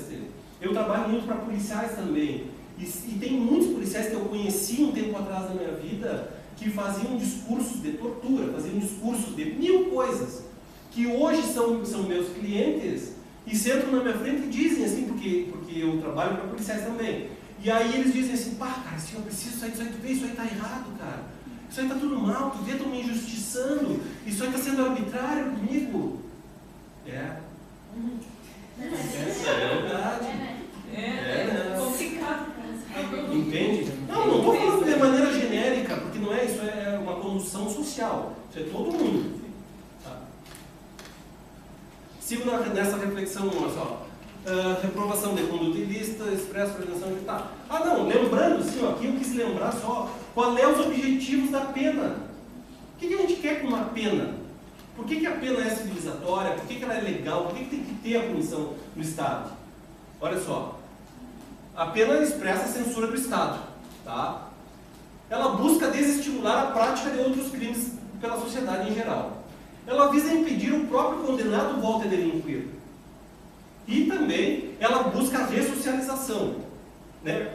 Eu trabalho muito para policiais também. E tem muitos policiais que eu conheci um tempo atrás na minha vida que faziam discursos de tortura, faziam discursos de 1000 coisas, que hoje são meus clientes e sentam na minha frente e dizem assim, porque eu trabalho para policiais também. E aí eles dizem assim, pá, cara, eu preciso sair disso aí, tu vê, isso aí tá errado, cara. Isso aí tá tudo mal, tu vê, estão me injustiçando, isso aí tá sendo arbitrário comigo. É verdade. É complicado. Entende? Não estou falando de maneira genérica, porque não é isso, é uma condução social. Isso é todo mundo. Tá. Sigo nessa reflexão, olha só. Reprovação de conduta ilícita, expresso, prevenção de... Tá. Não, lembrando, sim, ó, aqui eu quis lembrar só qual é os objetivos da pena. O que a gente quer com uma pena? Por que a pena é civilizatória? Por que ela é legal? Por que tem que ter a punição no Estado? Olha só. A pena expressa a censura do Estado. Tá? Ela busca desestimular a prática de outros crimes pela sociedade em geral. Ela visa impedir o próprio condenado volte a delinquir. E também ela busca a ressocialização. Né?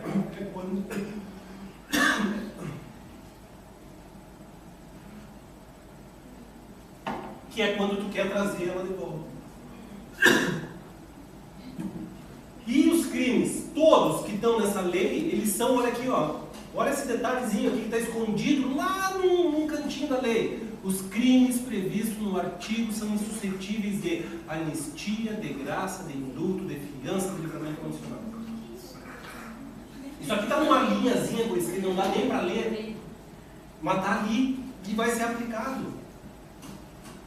que é quando tu quer trazer ela de volta. E os crimes, todos que estão nessa lei, eles são, olha aqui, ó, olha esse detalhezinho aqui que está escondido lá num cantinho da lei. Os crimes previstos no artigo são insuscetíveis de anistia, de graça, de indulto, de fiança, de livramento condicional. Isso aqui está numa linhazinha por escrito, não dá nem para ler, mas está ali e vai ser aplicado.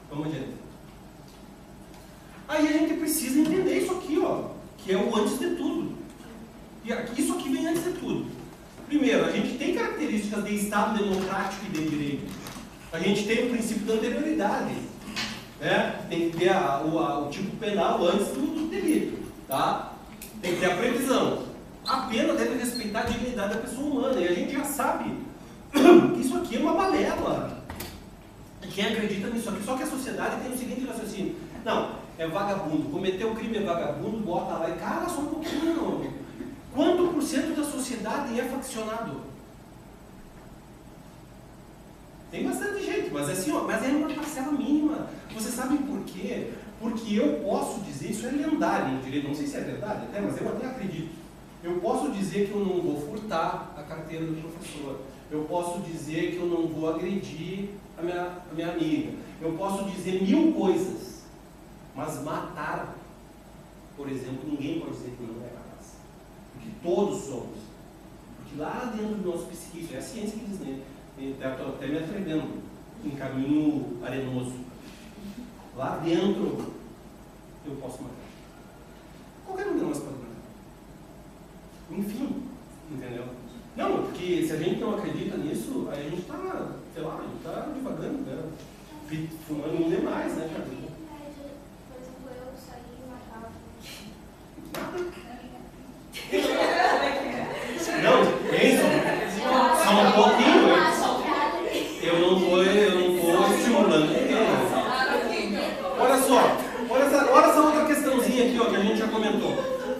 Vamos adiante. Aí a gente precisa entender isso aqui, ó, que é o antes de tudo. E isso aqui vem antes de tudo. Primeiro, a gente tem características de Estado democrático e de direito. A gente tem o princípio da anterioridade, né? Tem que ter o tipo penal antes do delito, tá? Tem que ter a previsão. A pena deve respeitar a dignidade da pessoa humana, e a gente já sabe que isso aqui é uma balela. Quem acredita nisso aqui, só que a sociedade tem o seguinte raciocínio: não, é vagabundo, cometeu o crime é vagabundo, bota lá e cara, só um pouquinho. Quanto por cento da sociedade é faccionado? Tem bastante gente, mas assim, ó, mas é uma parcela mínima. Você sabe por quê? Porque eu posso dizer, isso é lendário no direito, não sei se é verdade até, mas eu até acredito. Eu posso dizer que eu não vou furtar a carteira do professor. Eu posso dizer que eu não vou agredir a minha amiga. Eu posso dizer 1000 coisas. Mas matar, por exemplo, ninguém pode dizer que não é capaz. Porque todos somos. Porque lá dentro do nosso psiquismo, é a ciência que diz, né? Estou até me atrevendo em caminho arenoso. Lá dentro, eu posso matar. Qualquer um de nós pode matar. Enfim, entendeu? Não, porque se a gente não acredita nisso, aí a gente está, sei lá, a gente está devagando, né? Fumando demais, né, cara? Por exemplo, eu saí e matava. Não, pensa, só um pouquinho. Eu não tô estimulando ninguém. Olha só, olha essa outra questãozinha aqui, ó, que a gente já comentou,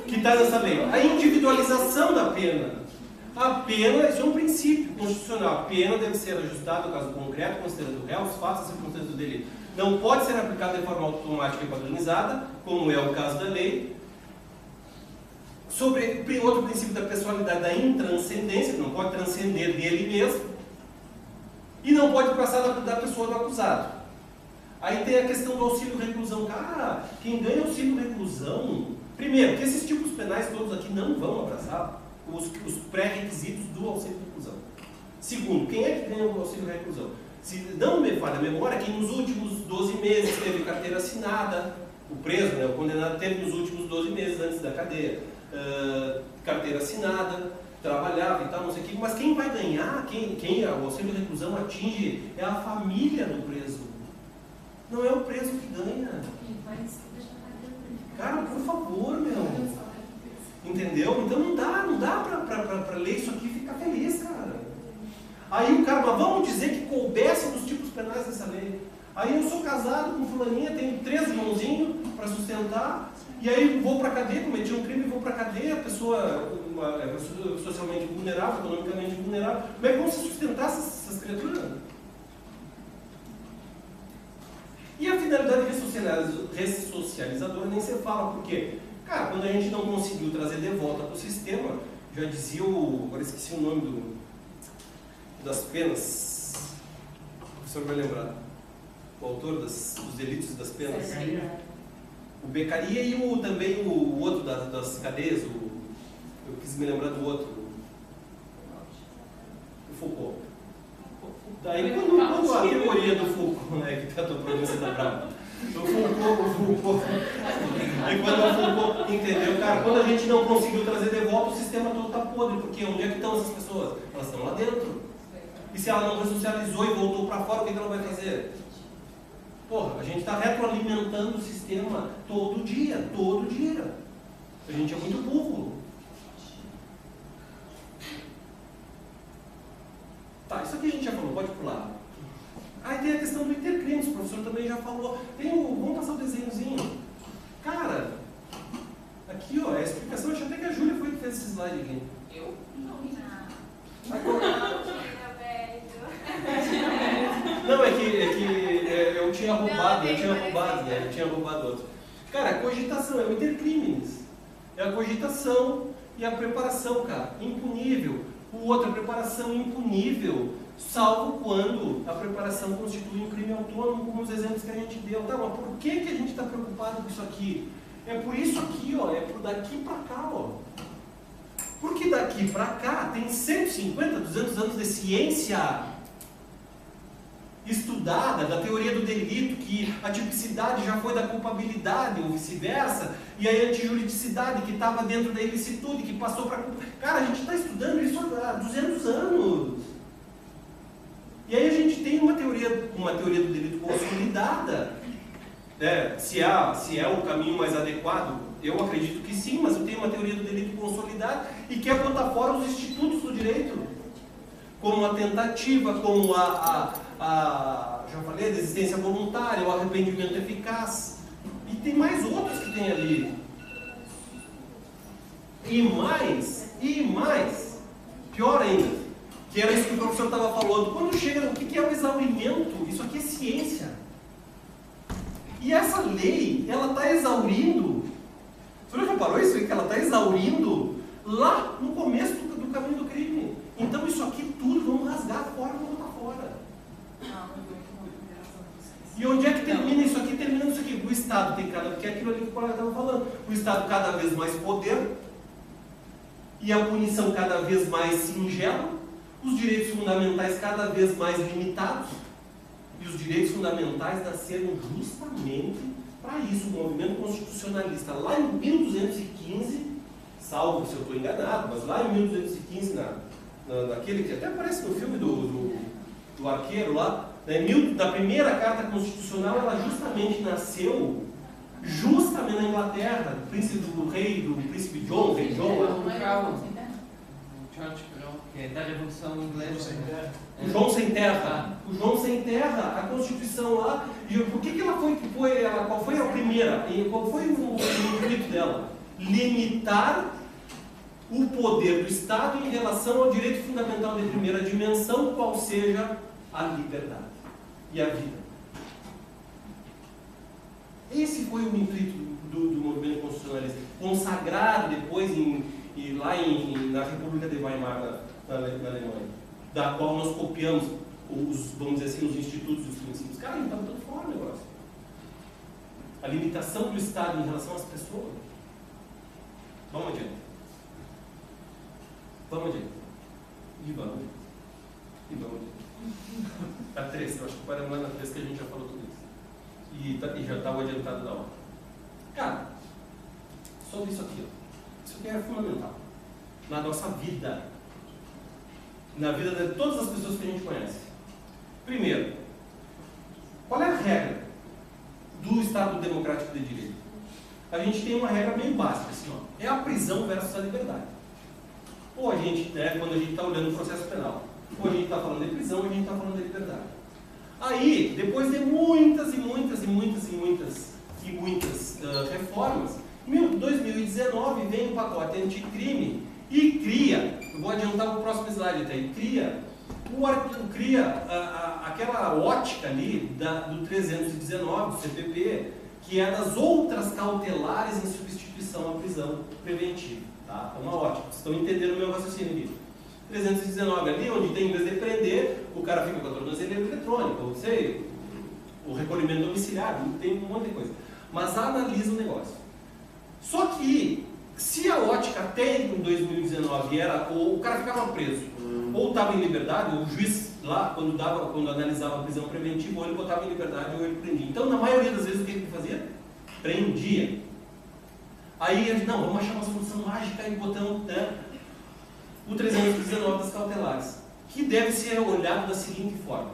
que está nessa lei. A individualização da pena. A pena, isso é um princípio constitucional. A pena deve ser ajustada ao caso concreto, considerando o réu, os fatos e circunstâncias do delito. Não pode ser aplicada de forma automática e padronizada, como é o caso da lei. Sobre outro princípio da pessoalidade, da intranscendência, que não pode transcender dele mesmo, e não pode passar da pessoa do acusado. Aí tem a questão do auxílio-reclusão. Cara, quem ganha auxílio-reclusão, primeiro, que esses tipos penais todos aqui não vão abraçar os pré-requisitos do auxílio-reclusão. Segundo, quem é que ganha o auxílio-reclusão? Se não me falha a memória, quem nos últimos 12 meses teve carteira assinada, o preso, né, o condenado teve nos últimos 12 meses antes da cadeia, carteira assinada, trabalhava e tal, não sei o que, mas quem vai ganhar, quem o auxílio-reclusão atinge é a família do preso. Não é o preso que ganha. Cara, por favor, meu. Entendeu? Então não dá pra ler isso aqui e ficar feliz, cara. Aí o cara, mas vamos dizer que coubesse nos tipos penais dessa lei. Aí eu sou casado com fulaninha, tenho 3 irmãozinhos para sustentar, e aí vou pra cadeia, cometi um crime e vou pra cadeia, a pessoa socialmente vulnerável, economicamente vulnerável. Como é que vão se sustentar essas criaturas? E a finalidade ressocializadora nem se fala, por quê? Cara, quando a gente não conseguiu trazer de volta para o sistema, já dizia agora esqueci o nome das penas, o professor vai lembrar, o autor dos delitos das penas. O Beccaria e também o outro das cadeias, eu quis me lembrar do outro, o Foucault. Daí quando a teoria do Foucault, né, que está a pronúncia da brava, o Foucault, e quando o Foucault entendeu, cara, quando a gente não conseguiu trazer de volta, o sistema todo está podre, porque onde é que estão essas pessoas? Elas estão lá dentro. E se ela não ressocializou e voltou para fora, o que ela vai fazer? Porra, a gente está retroalimentando o sistema todo dia. A gente é muito burro. Tá, isso aqui a gente já falou, pode pular. Aí tem a questão do intercrimes, o professor também já falou. Vamos passar o desenhozinho. Cara, aqui ó, a explicação, acho até que a Júlia foi que fez esse slide aqui. Eu? Não. Não, é que eu tinha tinha roubado, né? Eu tinha roubado outro. Cara, a cogitação é o intercrimes. É a cogitação e a preparação, cara, impunível. O outro, a preparação impunível, salvo quando a preparação constitui um crime autônomo, como os exemplos que a gente deu. Tá, mas por que a gente está preocupado com isso aqui? É por isso aqui, ó, é por daqui para cá, ó. Porque daqui para cá tem 150, 200 anos de ciência estudada da teoria do delito, que a tipicidade já foi da culpabilidade ou vice-versa, e a antijuridicidade que estava dentro da ilicitude, que passou para... Cara, a gente está estudando isso há 200 anos. E aí a gente tem uma teoria do delito consolidada. Se é o caminho mais adequado, eu acredito que sim, mas eu tenho uma teoria do delito consolidada e quer botar fora os institutos do direito, como a tentativa, como já falei, a desistência voluntária, o arrependimento eficaz. E tem mais outros que tem ali. E mais, pior ainda, que era isso que o professor estava falando. Quando chega, o que é o exaurimento? Isso aqui é ciência. E essa lei, ela está exaurindo. Você já reparou isso aí? Que ela está exaurindo lá no começo do caminho do crime. Então isso aqui tudo vamos rasgar fora, vamos botar fora. E onde é que termina isso aqui? Termina isso aqui. O Estado tem porque é aquilo ali que o colega estava falando. O Estado cada vez mais poder e a punição cada vez mais singela, os direitos fundamentais cada vez mais limitados. E os direitos fundamentais nasceram justamente para isso. O movimento constitucionalista, lá em 1215, salvo se eu estou enganado, mas lá em 1215, naquele que até aparece no filme do arqueiro lá, da primeira carta constitucional, ela justamente nasceu justamente na Inglaterra, do príncipe John, rei John lá. George Brown, que é da Revolução Inglesa. O João Sem Terra. O João Sem Terra, a Constituição lá. E por que ela qual foi a primeira? E qual foi o intuito dela? Limitar o poder do Estado em relação ao direito fundamental de primeira dimensão, qual seja a liberdade e a vida. Esse foi o intuito do movimento constitucionalista, consagrado depois na República de Weimar, na Alemanha, da qual nós copiamos vamos dizer assim, os institutos e os princípios. Cara, a gente está botando fora o negócio. A limitação do Estado em relação às pessoas. Vamos adiante. E vamos adiante. A 3, eu acho que paramos lá na 3 que a gente já falou tudo isso. E já estava adiantado da hora. Cara, sobre isso aqui, ó. Isso aqui é fundamental. Na nossa vida. Na vida de todas as pessoas que a gente conhece. Primeiro, qual é a regra do Estado Democrático de Direito? A gente tem uma regra bem básica, assim, ó. É a prisão versus a liberdade. Ou a gente, quando a gente está olhando o processo penal, ou a gente está falando de prisão, ou a gente está falando de liberdade. Aí, depois de muitas reformas, em 2019 vem um pacote anticrime e cria, eu vou adiantar para o próximo slide até, cria aquela ótica ali do 319 do CPP, que é das outras cautelares em substituição à prisão preventiva. Tá? É uma ótica, vocês estão entendendo o meu raciocínio aqui. 319 ali, onde tem, em vez de prender, o cara fica com a tornozeleira eletrônica, ou sei, o recolhimento domiciliar, tem um monte de coisa. Mas analisa o negócio. Só que, se a ótica até em 2019 era, ou o cara ficava preso, ou estava em liberdade, ou o juiz lá, quando analisava a prisão preventiva, ou ele botava em liberdade, ou ele prendia. Então, na maioria das vezes, o que ele fazia? Prendia. Aí a gente, não, vamos achar uma solução mágica e botamos o 319 das cautelares, que deve ser olhado da seguinte forma: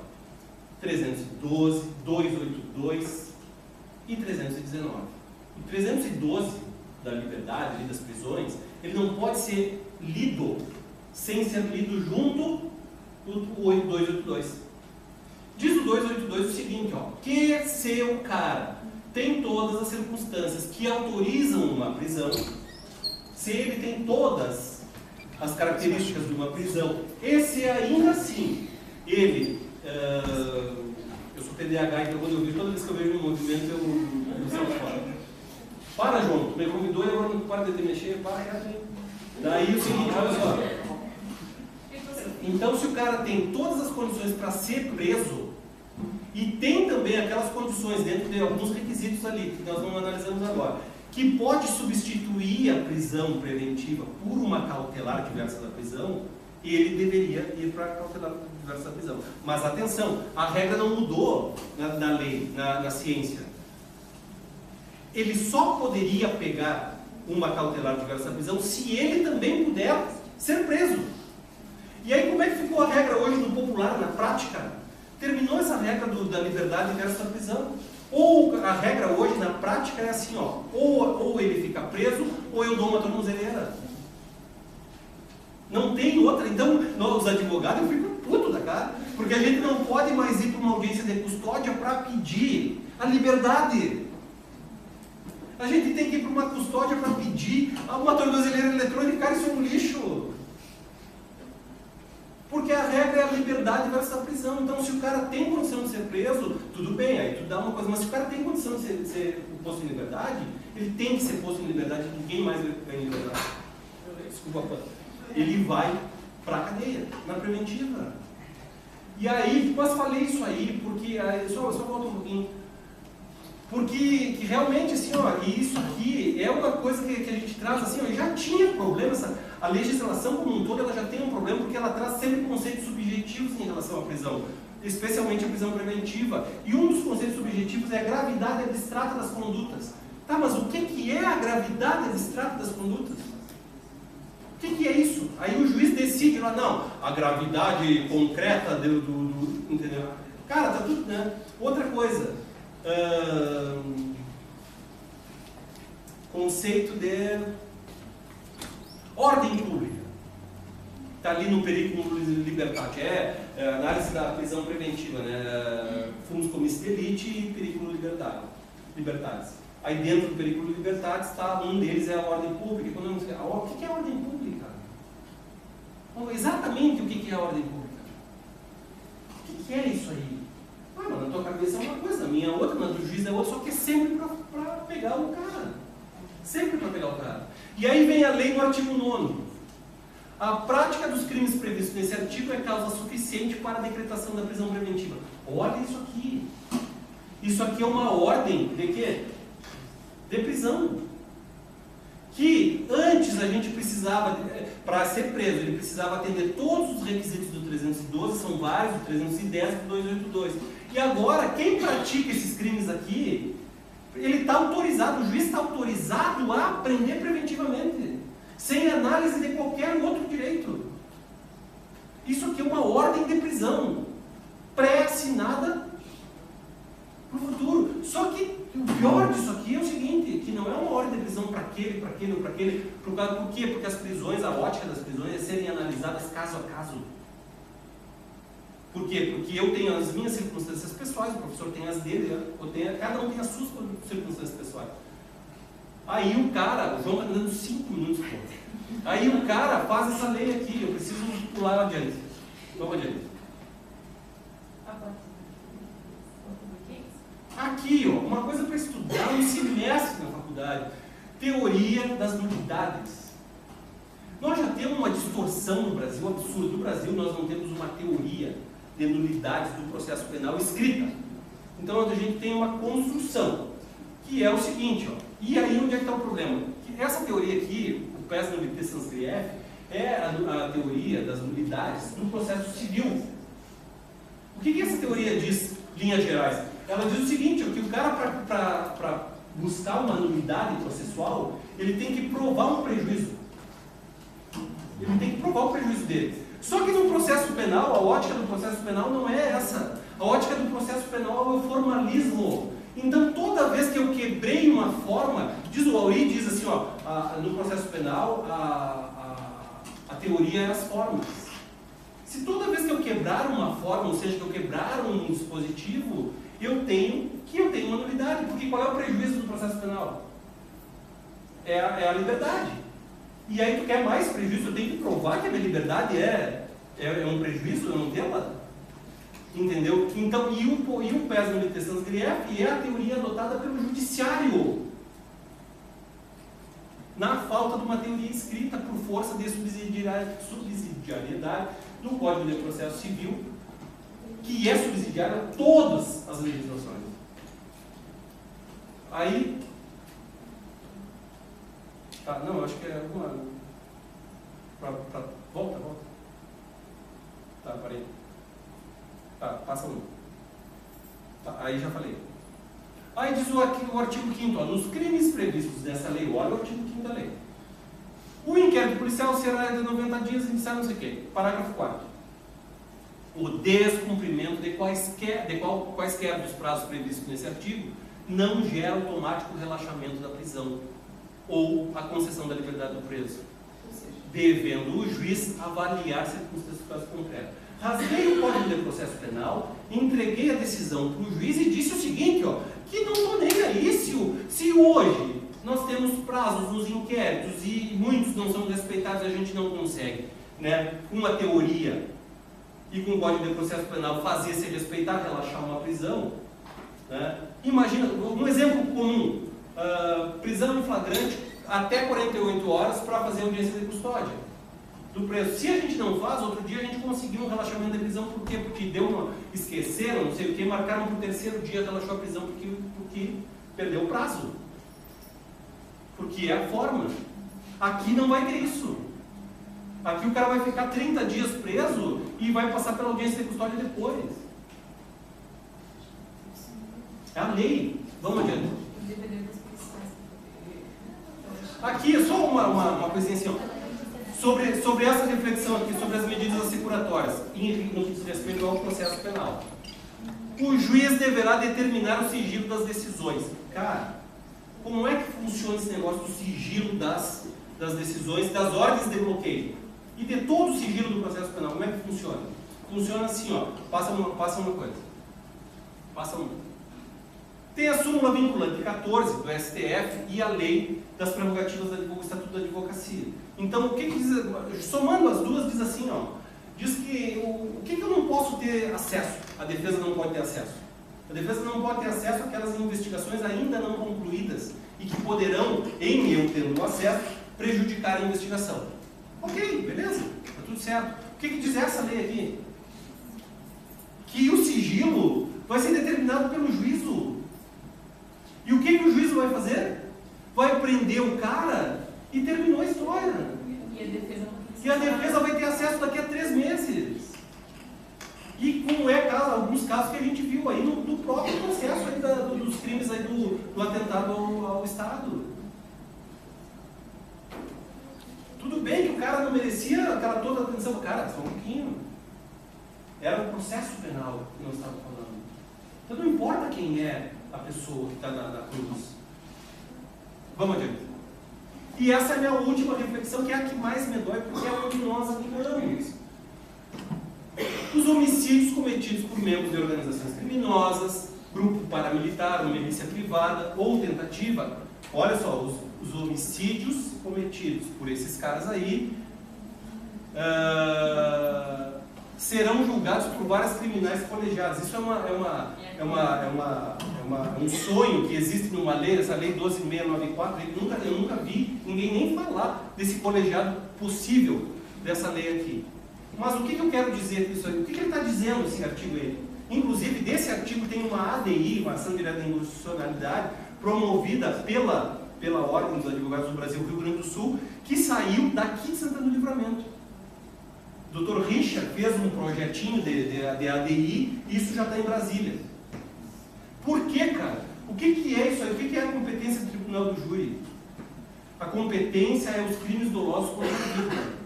312, 282 e 319. O 312 da liberdade, das prisões, ele não pode ser lido sem ser lido junto o 282. Diz o 282 o seguinte, ó, que se o cara tem todas as circunstâncias que autorizam uma prisão, se ele tem todas as características de uma prisão, e se ainda assim ele, eu só TDAH, então quando eu vejo, toda vez que eu vejo um movimento, eu salto fora. Para, João, tu me convidou e agora não para de te mexer, para, cara. Daí o seguinte, olha só. Então, se o cara tem todas as condições para ser preso, e tem também aquelas condições dentro de alguns requisitos ali, que nós não analisamos agora, que pode substituir a prisão preventiva por uma cautelar diversa da prisão, ele deveria ir para a cautelar diversa da prisão. Mas atenção, a regra não mudou na lei, na ciência. Ele só poderia pegar uma cautelar diversa da prisão se ele também puder ser preso. E aí como é que ficou a regra hoje no popular, na prática? Terminou essa regra da liberdade versus a prisão. Ou a regra hoje, na prática, é assim, ó, ou ele fica preso, ou eu dou uma tornozeleira. Não tem outra. Então, nós, os advogados, ficam putos da cara, porque a gente não pode mais ir para uma audiência de custódia para pedir a liberdade. A gente tem que ir para uma custódia para pedir uma tornozeleira eletrônica, cara, isso é um lixo. Porque a regra é a liberdade versus a prisão. Então, se o cara tem condição de ser preso, tudo bem, aí tu dá uma coisa. Mas se o cara tem condição de ser posto em liberdade, ele tem que ser posto em liberdade, ninguém mais ganha liberdade. Desculpa, ele vai para a cadeia, na preventiva. E aí, depois falei isso aí, porque... Só volta um pouquinho. Porque que realmente, assim, ó, isso aqui é uma coisa que a gente traz, assim, ó, já tinha problemas. A legislação como um todo, ela já tem um problema, porque ela traz sempre conceitos subjetivos em relação à prisão, especialmente a prisão preventiva. E um dos conceitos subjetivos é a gravidade abstrata das condutas. Tá, mas o que é a gravidade abstrata das condutas? O que é isso? Aí o juiz decide lá, não, a gravidade concreta entendeu? Cara, tá tudo, né? Outra coisa, conceito de ordem pública. Está ali no periculum libertate, análise da prisão preventiva, né? Fumus comicis delite e periculum libertatis. Aí dentro do periculum libertatis está, um deles é a ordem pública. Quando eu não o que é a ordem pública? Exatamente o que é a ordem pública? O que é isso aí? Ah, mas na tua cabeça é uma coisa, na minha é outra, na do juiz é outra, só que é sempre para pegar o cara. Sempre para pegar o cara. E aí vem a lei no artigo 9º. A prática dos crimes previstos nesse artigo é causa suficiente para a decretação da prisão preventiva. Olha isso aqui. Isso aqui é uma ordem de quê? De prisão. Que antes a gente precisava, para ser preso, ele precisava atender todos os requisitos do 312, são vários, do 310 e do 282. E agora, quem pratica esses crimes aqui, ele está autorizado, o juiz está autorizado a prender preventivamente, sem análise de qualquer outro direito. Isso aqui é uma ordem de prisão, pré-assinada para o futuro. Só que o pior disso aqui é o seguinte, que não é uma ordem de prisão para aquele, para aquele ou para aquele. Por quê? Porque as prisões, a ótica das prisões é serem analisadas caso a caso. Por quê? Porque eu tenho as minhas circunstâncias pessoais, o professor tem as dele, cada um tem as suas circunstâncias pessoais. Aí o cara, o João está dando 5 minutos, pô. Aí o cara faz essa lei aqui, eu preciso pular adiante. Vamos adiante. Aqui, ó, uma coisa para estudar um semestre na faculdade. Teoria das nulidades. Nós já temos uma distorção no Brasil absurda. No Brasil nós não temos uma teoria de nulidades do processo penal escrita. Então a gente tem uma construção, que é o seguinte, ó. E aí onde é que está o problema? Que essa teoria aqui, o PES nullité sans grief, é a teoria das nulidades do processo civil. O que essa teoria diz, em linhas gerais? Ela diz o seguinte, ó, que o cara, para buscar uma nulidade processual, ele tem que provar um prejuízo. Ele tem que provar o prejuízo dele. Só que no processo penal, a ótica do processo penal não é essa. A ótica do processo penal é o formalismo. Então, toda vez que eu quebrei uma forma, diz o Auri, diz assim, ó, no processo penal, a teoria é as formas. Se toda vez que eu quebrar uma forma, ou seja, que eu quebrar um dispositivo, eu tenho uma nulidade. Porque qual é o prejuízo do processo penal? É a liberdade. E aí tu quer mais prejuízo, eu tenho que provar que a minha liberdade é um prejuízo, eu não tê-la. Entendeu? Então, e o pes nullitestans griefi é a teoria adotada pelo judiciário, na falta de uma teoria escrita por força de subsidiariedade do Código de Processo Civil, que é subsidiário a todas as legislações. Aí, tá, não, eu acho que é alguma... Volta. Tá, parei. Tá, passa um. Tá, aí já falei. Aí diz o artigo 5º, nos crimes previstos nessa lei, olha o artigo 5º da lei. O inquérito policial será de 90 dias iniciado não sei o quê. Parágrafo 4º. O descumprimento de quaisquer dos prazos previstos nesse artigo não gera automático relaxamento da prisão ou a concessão da liberdade do preso, devendo o juiz avaliar circunstâncias do caso concreto. Rasguei o Código de Processo Penal, entreguei a decisão para o juiz e disse o seguinte, ó, que não estou nem aí se hoje nós temos prazos nos inquéritos e muitos não são respeitados e a gente não consegue, né, com uma teoria e com o Código de Processo Penal fazer se respeitar, relaxar uma prisão, né? Imagina, um exemplo comum, prisão em flagrante até 48 horas para fazer audiência de custódia do preso. Se a gente não faz, outro dia a gente conseguiu um relaxamento de prisão, por quê? Porque esqueceram, não sei o que, marcaram para o terceiro dia, relaxou a prisão porque perdeu o prazo. Porque é a forma. Aqui não vai ter isso. Aqui o cara vai ficar 30 dias preso e vai passar pela audiência de custódia depois. É a lei. Vamos adiante. Aqui, só uma coisinha assim, ó. Sobre essa reflexão aqui, sobre as medidas assecuratórias, no que diz respeito ao processo penal. O juiz deverá determinar o sigilo das decisões. Cara, como é que funciona esse negócio do sigilo das decisões, das ordens de bloqueio? E de todo o sigilo do processo penal, como é que funciona? Funciona assim, ó, passa uma coisa. Passa uma. Tem a súmula vinculante 14 do STF e a lei das prerrogativas do Estatuto da Advocacia. Então, o que diz, somando as duas, diz assim, ó, diz que o que eu não posso ter acesso? A defesa não pode ter acesso. A defesa não pode ter acesso àquelas investigações ainda não concluídas e que poderão, em eu tendo acesso, prejudicar a investigação. Ok, beleza, está tudo certo. O que diz essa lei aqui? Que o sigilo vai ser determinado pelo juízo. E o que o juízo vai fazer? Vai prender o cara e terminou a história. E a defesa vai ter acesso daqui a 3 meses. E como alguns casos que a gente viu aí no próprio processo aí dos crimes aí do atentado ao Estado. Tudo bem que o cara não merecia aquela toda a atenção. Cara, só um pouquinho. Era o processo penal que nós estávamos falando. Então não importa quem é a pessoa que está na cruz. Vamos adiante. E essa é a minha última reflexão, que é a que mais me dói, porque é onde nós atuamos. Os homicídios cometidos por membros de organizações criminosas, grupo paramilitar, milícia privada ou tentativa. Olha só, os homicídios cometidos por esses caras aí serão julgados por várias criminais colegiadas. Isso é um sonho que existe numa lei, essa lei 12.694. Eu nunca vi ninguém nem falar desse colegiado possível dessa lei aqui. Mas o que eu quero dizer com isso aí? O que ele está dizendo, esse artigo aí? Inclusive, desse artigo tem uma ADI, uma ação direta de inconstitucionalidade, promovida pela Ordem dos Advogados do Brasil, Rio Grande do Sul, que saiu daqui de Santana do Livramento. O Dr. Richard fez um projetinho de ADI e isso já está em Brasília. Por quê, cara? O que é isso aí? O que é a competência do Tribunal do Júri? A competência é os crimes dolosos contra a vida.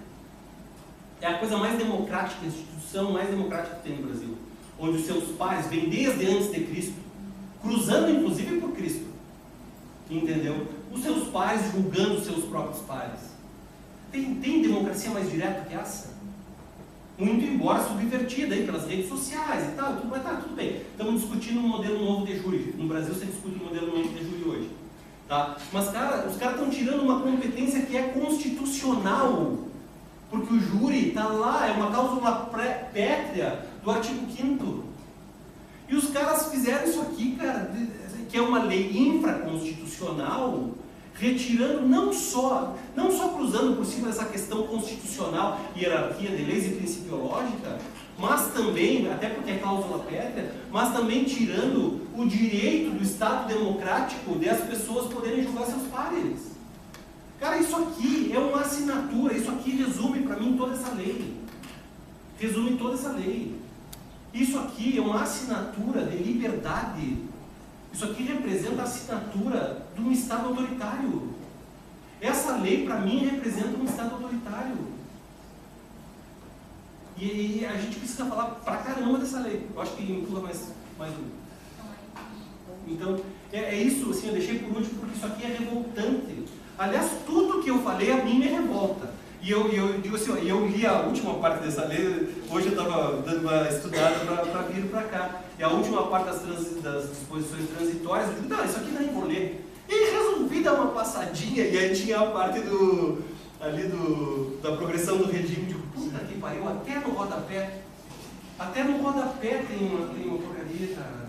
É a coisa mais democrática, a instituição mais democrática que tem no Brasil. Onde os seus pares vêm desde antes de Cristo, cruzando inclusive por Cristo. Entendeu? Os seus pares julgando os seus próprios pares. Tem democracia mais direta que essa? Muito embora subvertida aí pelas redes sociais e tal, mas tá, tudo bem. Estamos discutindo um modelo novo de júri. No Brasil você discute um modelo novo de júri hoje. Tá? Mas, cara, os caras estão tirando uma competência que é constitucional. Porque o júri está lá, é uma cláusula pétrea do artigo 5º. E os caras fizeram isso aqui, cara, que é uma lei infraconstitucional, retirando não só cruzando por cima dessa questão constitucional, hierarquia de leis e principiológica, mas também, até porque é cláusula pétrea, mas também tirando o direito do Estado democrático de as pessoas poderem julgar seus pares. Cara, isso aqui é uma assinatura, isso aqui resume para mim toda essa lei. Resume toda essa lei. Isso aqui é uma assinatura de liberdade. Isso aqui representa a assinatura de um Estado autoritário. Essa lei, para mim, representa um Estado autoritário. E a gente precisa falar pra caramba dessa lei. Eu acho que inclua mais um. Então, é isso, assim, eu deixei por último porque isso aqui é revoltante. Aliás, tudo que eu falei a mim me revolta. E eu digo assim, eu li a última parte dessa lei, hoje eu estava dando uma estudada para vir para cá. E a última parte das disposições transitórias, eu digo, não, isso aqui não vou ler. E aí resolvi dar uma passadinha, e aí tinha a parte da progressão do regime, digo, puta que pariu, até no rodapé tem uma porcaria, cara.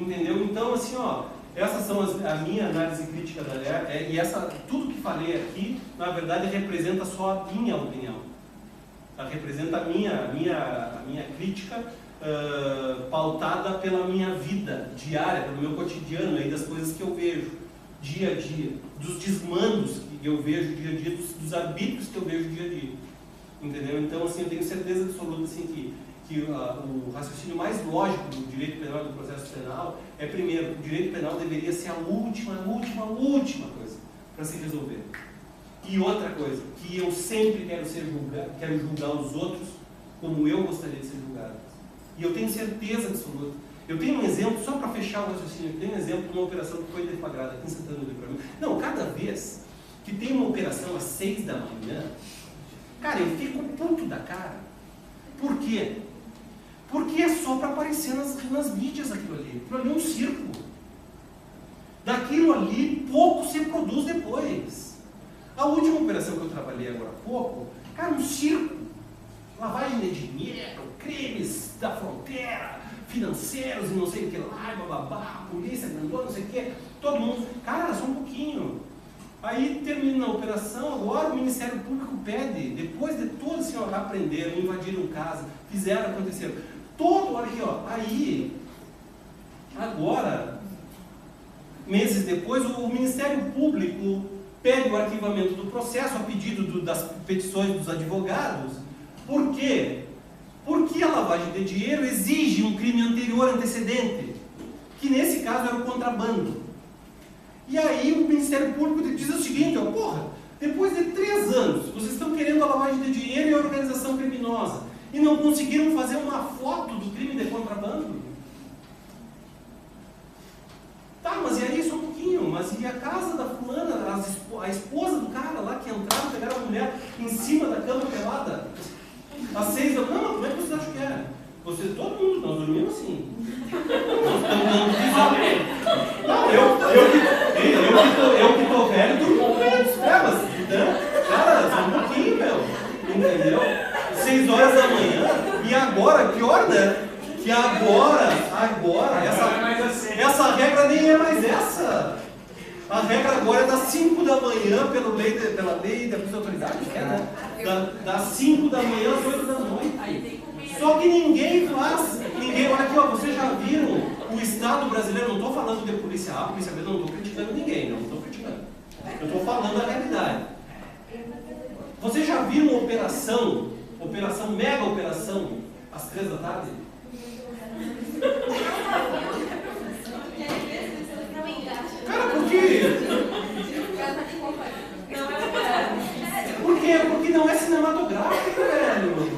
Entendeu? Então, assim, ó, essas são a minha análise crítica da lei, e tudo que falei aqui, na verdade, representa só a minha opinião. Ela representa a minha crítica pautada pela minha vida diária, pelo meu cotidiano, aí, das coisas que eu vejo dia a dia, dos desmandos que eu vejo dia a dia, dos arbítrios que eu vejo dia a dia. Entendeu? Então, assim, eu tenho certeza absoluta assim, que o raciocínio mais lógico do direito penal e do processo penal é, primeiro, o direito penal deveria ser a última coisa para se resolver. E outra coisa, que eu sempre quero julgar os outros como eu gostaria de ser julgado. E eu tenho certeza absoluta. Eu tenho um exemplo, só para fechar o raciocínio, eu tenho um exemplo de uma operação que foi deflagrada aqui em Santana do Livramento. Não, cada vez que tem uma operação às 6 da manhã, cara, eu fico puto da cara. Por quê? Porque é só para aparecer nas mídias aquilo ali. Aquilo ali é um circo. Daquilo ali, pouco se produz depois. A última operação que eu trabalhei agora há pouco, cara, um circo. Lavagem de dinheiro, crimes da fronteira, financeiros e não sei o que lá, bababá, polícia, grandona, não sei o que, todo mundo. Cara, só um pouquinho. Aí termina a operação, agora o Ministério Público pede, depois de tudo assim, ó, aprenderam, invadiram casa, fizeram, aconteceram. Todo aqui, ó, aí, agora, meses depois, o Ministério Público pede o arquivamento do processo a pedido das petições dos advogados. Por quê? Porque a lavagem de dinheiro exige um crime anterior antecedente, que nesse caso era o contrabando. E aí o Ministério Público diz o seguinte, ó, porra, depois de 3 anos, vocês estão querendo a lavagem de dinheiro e a organização criminosa, e não conseguiram fazer uma foto do crime de contrabando? Tá, mas e aí só um pouquinho, mas e a casa da fulana, a esposa do cara lá que entraram, pegaram a mulher em cima da cama pelada, às 6 da manhã? Não, como é que vocês acham que é? Vocês, todo mundo, nós dormimos assim. Nós estamos dando risada. Não, eu que tô velho, durmo menos. Mas, cara, só um pouquinho, meu. Entendeu? 6 horas da manhã, e agora, pior, né? Que agora, essa regra nem é mais essa. A regra agora é das 5 da manhã, pela lei da autoridade, né? Das 5 da manhã às 8 da noite. Só que ninguém faz. Olha aqui, ó, vocês já viram o Estado brasileiro, não estou falando de polícia A, polícia B, não estou criticando ninguém, não estou criticando. Eu estou falando a realidade. Vocês já viram uma operação, mega operação, às 3 da tarde? Cara, por quê? Por quê? Porque não é cinematográfico, velho.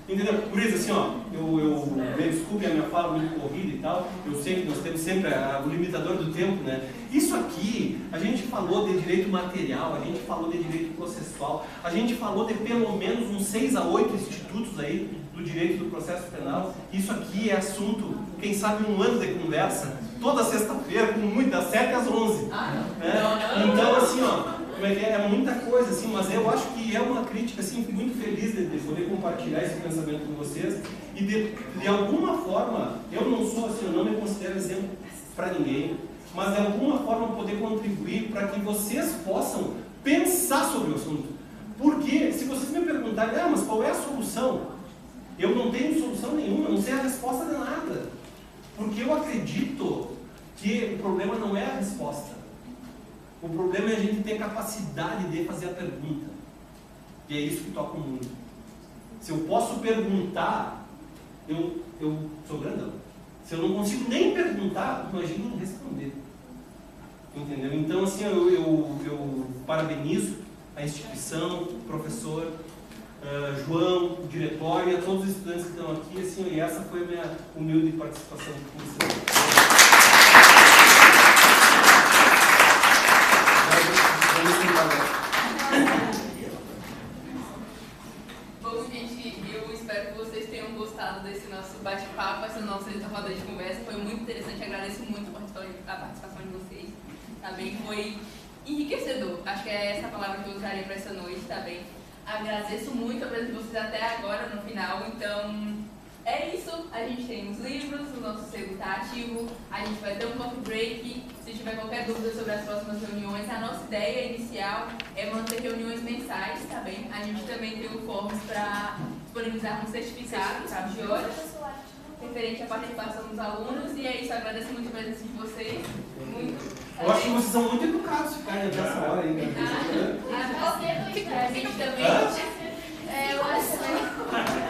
Entendeu? Por isso, assim, ó, me desculpe a minha fala muito corrida e tal, eu sei que nós temos sempre o limitador do tempo, né? Isso aqui, a gente falou de direito material, a gente falou de direito processual, a gente falou de pelo menos uns 6 a 8 institutos aí do direito do processo penal. Isso aqui é assunto, quem sabe, 1 ano de conversa, toda sexta-feira, com muito, das 7 às 11. Né? Então, assim, ó, como é que é muita coisa, assim, mas eu acho que é uma crítica, assim, fico muito feliz de poder compartilhar esse pensamento com vocês e de alguma forma, eu não sou assim, eu não me considero exemplo para ninguém, mas de alguma forma poder contribuir para que vocês possam pensar sobre o assunto. Porque se vocês me perguntarem, mas qual é a solução? Eu não tenho solução nenhuma, não sei a resposta de nada. Porque eu acredito que o problema não é a resposta. O problema é a gente ter capacidade de fazer a pergunta. E é isso que toca o mundo. Se eu posso perguntar, eu sou grandão. Se eu não consigo nem perguntar, imagina não responder. Entendeu? Então, assim, eu parabenizo a instituição, o professor João, o diretório e a todos os estudantes que estão aqui. Assim, e essa foi a minha humilde participação com vocês. Bom, gente, eu espero que vocês tenham gostado desse nosso bate-papo, essa nossa roda de conversa. Foi muito interessante, agradeço muito a participação de vocês. Também foi enriquecedor, acho que é essa palavra que eu usaria para essa noite, tá bem? Agradeço muito a presença de vocês até agora, no final, então é isso. A gente tem os livros, o nosso sebo está ativo, a gente vai ter um coffee break. Se tiver qualquer dúvida sobre as próximas reuniões, a nossa ideia inicial é manter reuniões mensais, tá bem? A gente também tem o forms para disponibilizar um certificado de horas referente à participação dos alunos, e é isso, eu agradeço muito a presença de vocês. Eu acho que vocês são muito educados ficarem até essa hora ainda. A gente também. Eu acho que